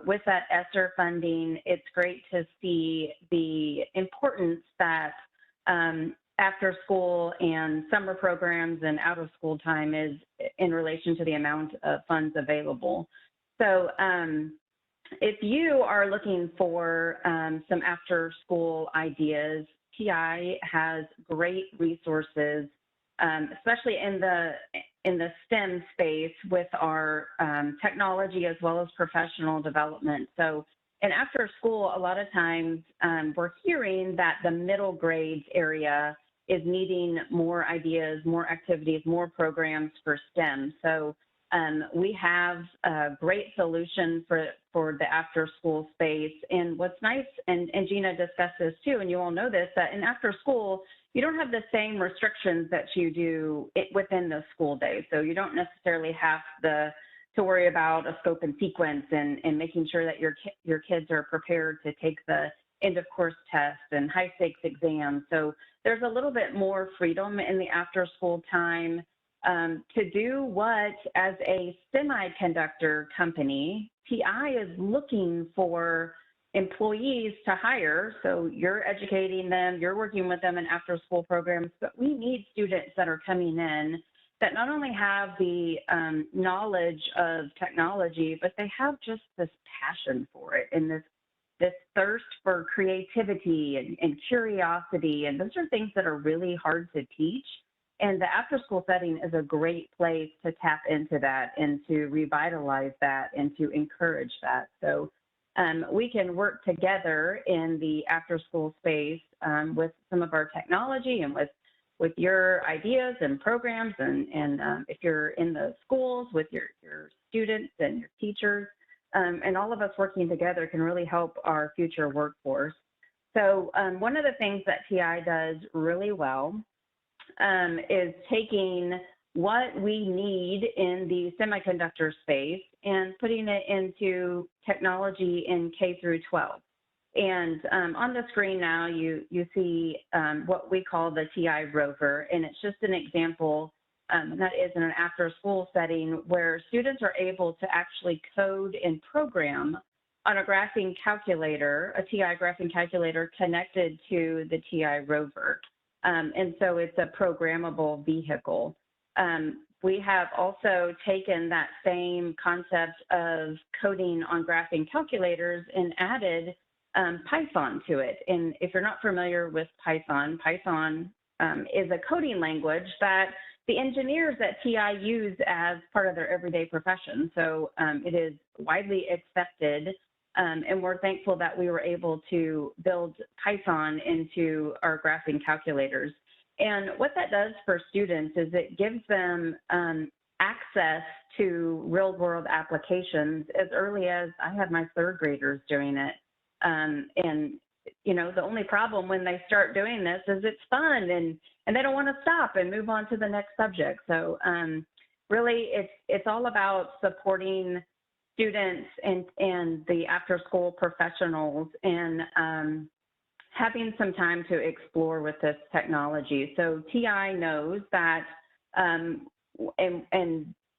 with that ESSER funding, it's great to see the importance that after school and summer programs and out of school time is in relation to the amount of funds available. So if you are looking for some after school ideas, TI has great resources, especially in the STEM space with our technology as well as professional development. So in after school, a lot of times we're hearing that the middle grades area is needing more ideas, more activities, more programs for STEM. So we have a great solution for the after school space. And what's nice, and Gina discussed this too, and you all know this, that in after school, you don't have the same restrictions that you do within the school day. So you don't necessarily have to worry about a scope and sequence and making sure that your kids are prepared to take the end of course test and high stakes exams. So there's a little bit more freedom in the after school time to do what, as a semiconductor company, TI is looking for employees to hire. So you're educating them, you're working with them in after school programs, but we need students that are coming in that not only have the knowledge of technology, but they have just this passion for it and this thirst for creativity and curiosity. And those are things that are really hard to teach. And the after school setting is a great place to tap into that and to revitalize that and to encourage that. So we can work together in the after school space with some of our technology and with your ideas and programs, and if you're in the schools with your students and your teachers, and all of us working together can really help our future workforce. So one of the things that TI does really well is taking what we need in the semiconductor space and putting it into technology in K through 12. And on the screen now, you see what we call the TI rover, and it's just an example that is in an after-school setting where students are able to actually code and program on a graphing calculator, a TI graphing calculator connected to the TI rover. And so it's a programmable vehicle. We have also taken that same concept of coding on graphing calculators and added Python to it. And if you're not familiar with Python, Python is a coding language that the engineers at TI use as part of their everyday profession. So it is widely accepted, and we're thankful that we were able to build Python into our graphing calculators. And what that does for students is it gives them access to real-world applications as early as I had my third graders doing it. And you know, the only problem when they start doing this is it's fun and they don't want to stop and move on to the next subject. So really it's all about supporting students and the after school professionals and having some time to explore with this technology. So TI knows that, and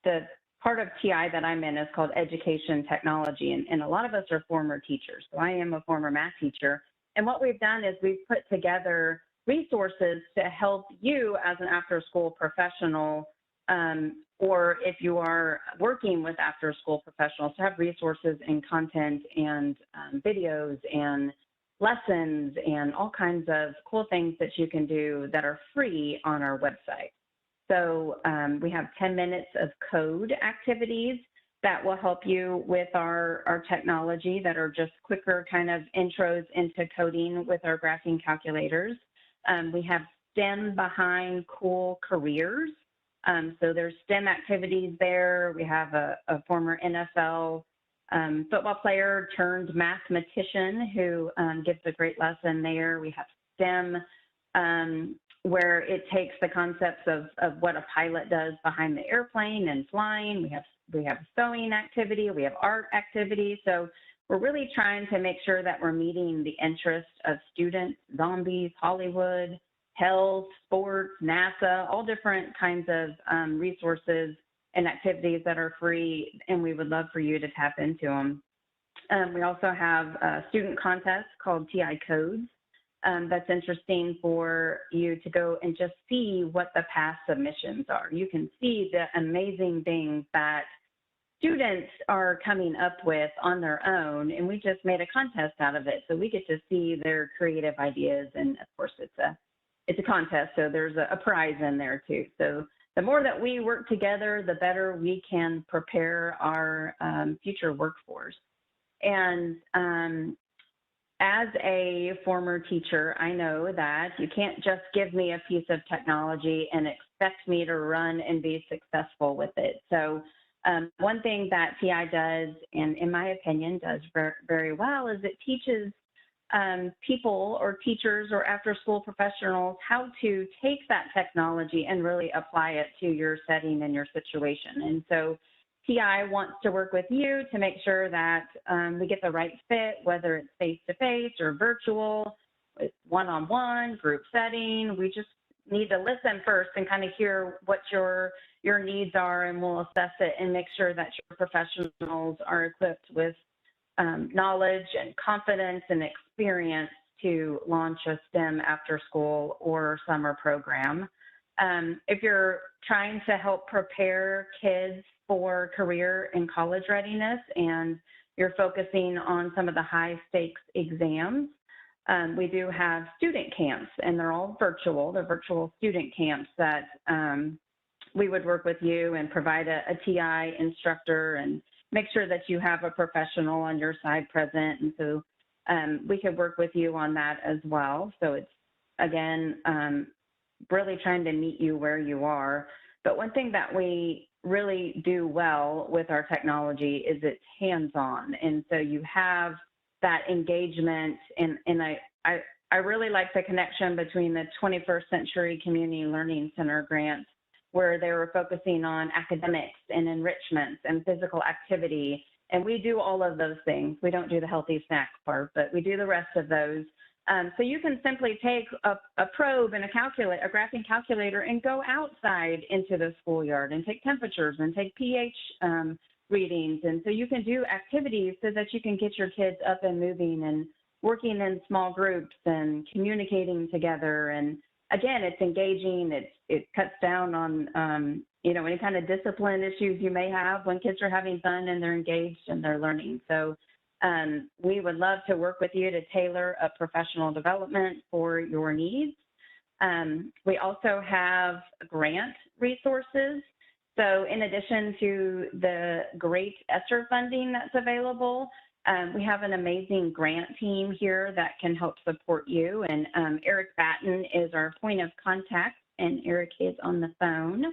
the part of TI that I'm in is called education technology, and a lot of us are former teachers. So I am a former math teacher, and what we've done is we've put together resources to help you as an after-school professional, or if you are working with after-school professionals, to have resources and content and videos and lessons and all kinds of cool things that you can do that are free on our website. So we have 10 minutes of code activities that will help you with our technology that are just quicker kind of intros into coding with our graphing calculators. We have STEM behind cool careers. So there's STEM activities there. We have a former NFL football player turned mathematician who gives a great lesson there. We have STEM where it takes the concepts of what a pilot does behind the airplane and flying. We have sewing activity, we have art activity. So we're really trying to make sure that we're meeting the interests of students, zombies, Hollywood, health, sports, NASA, all different kinds of resources and activities that are free, and we would love for you to tap into them. We also have a student contest called TI Codes. That's interesting for you to go and just see what the past submissions are. You can see the amazing things that students are coming up with on their own, and we just made a contest out of it. So we get to see their creative ideas, and of course it's a contest, so there's a prize in there too. So the more that we work together, the better we can prepare our future workforce. And as a former teacher, I know that you can't just give me a piece of technology and expect me to run and be successful with it. So one thing that TI does, and in my opinion does very well, is it teaches people or teachers or after school professionals how to take that technology and really apply it to your setting and your situation. And so TI wants to work with you to make sure that we get the right fit, whether it's face-to-face or virtual, one-on-one, group setting. We just need to listen first and kind of hear what your needs are, and we'll assess it and make sure that your professionals are equipped with knowledge and confidence and experience to launch a STEM after-school or summer program. If you're trying to help prepare kids for career and college readiness and you're focusing on some of the high stakes exams, we do have student camps, and they're all virtual. They're virtual student camps that we would work with you and provide a TI instructor and make sure that you have a professional on your side present. And so we could work with you on that as well. So it's, again, really trying to meet you where you are. But one thing that we really do well with our technology is it's hands-on. And so you have that engagement, and I really like the connection between the 21st Century Community Learning Center grants, where they were focusing on academics and enrichments and physical activity. And we do all of those things. We don't do the healthy snacks part, but we do the rest of those. So you can simply take a probe and a graphing calculator and go outside into the schoolyard and take temperatures and take pH readings. And so you can do activities so that you can get your kids up and moving and working in small groups and communicating together. And again, it's engaging. It cuts down on any kind of discipline issues you may have when kids are having fun and they're engaged and they're learning. So we would love to work with you to tailor a professional development for your needs. We also have grant resources. So in addition to the great ESSER funding that's available, we have an amazing grant team here that can help support you. And Eric Batten is our point of contact, and Eric is on the phone.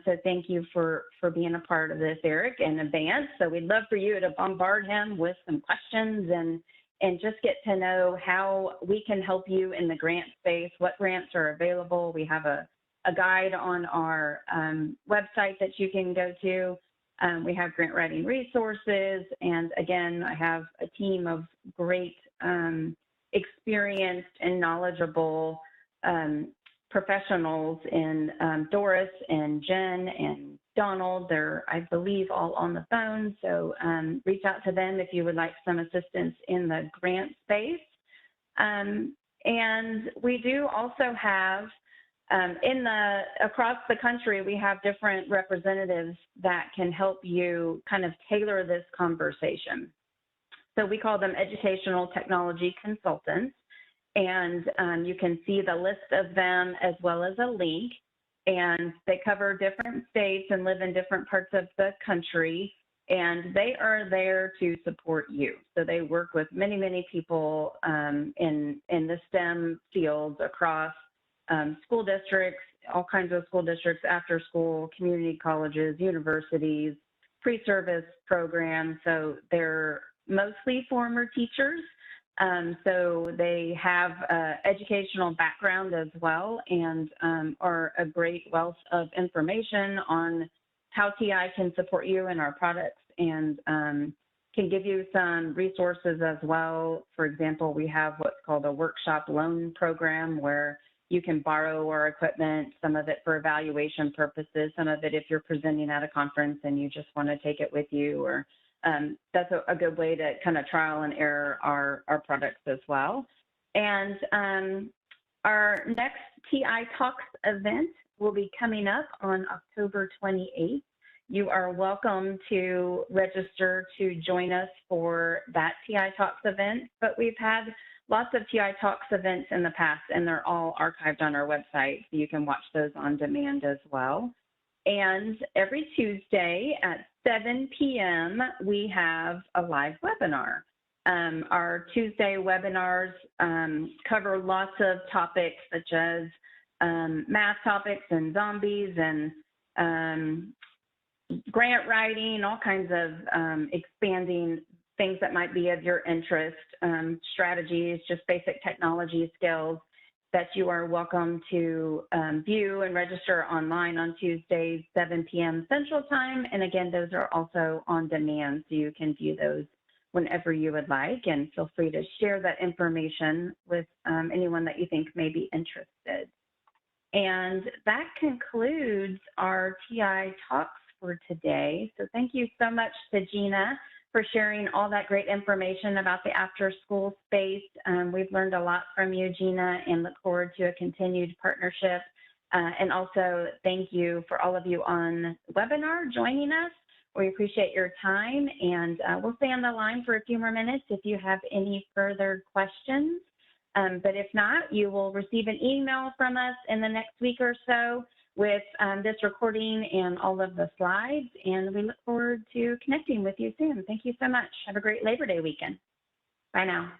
So thank you for being a part of this, Eric, in advance. So we'd love for you to bombard him with some questions and just get to know how we can help you in the grant space, what grants are available. We have a guide on our website that you can go to. We have grant writing resources. And again, I have a team of great experienced and knowledgeable professionals in Doris and Jen and Donald. They're, I believe, all on the phone. So reach out to them if you would like some assistance in the grant space. And we do also have, across the country, we have different representatives that can help you kind of tailor this conversation. So we call them educational technology consultants. And you can see the list of them as well as a link. And they cover different states and live in different parts of the country. And they are there to support you. So they work with many, many people in the STEM fields across school districts, all kinds of school districts, after school, community colleges, universities, pre-service programs. So they're mostly former teachers, So they have educational background as well, and are a great wealth of information on how TI can support you in our products, and can give you some resources as well. For example, we have what's called a workshop loan program where you can borrow our equipment, some of it for evaluation purposes, some of it if you're presenting at a conference and you just want to take it with you, or that's a good way to kind of trial and error our products as well. And our next TI Talks event will be coming up on October 28th. You are welcome to register to join us for that TI Talks event, but we've had lots of TI Talks events in the past, and they're all archived on our website, so you can watch those on demand as well. And every Tuesday at 7 p.m., we have a live webinar. Our Tuesday webinars cover lots of topics such as math topics and zombies and grant writing, all kinds of expanding things that might be of your interest, strategies, just basic technology skills that you are welcome to view and register online on Tuesdays, 7 p.m. Central Time. And again, those are also on demand, so you can view those whenever you would like, and feel free to share that information with anyone that you think may be interested. And that concludes our TI Talks for today. So thank you so much to Gina for sharing all that great information about the after school space. We've learned a lot from you, Gina, and look forward to a continued partnership. And also thank you for all of you on webinar joining us. We appreciate your time, and we'll stay on the line for a few more minutes if you have any further questions. But if not, you will receive an email from us in the next week or so with this recording and all of the slides, and we look forward to connecting with you soon. Thank you so much. Have a great Labor Day weekend. Bye now.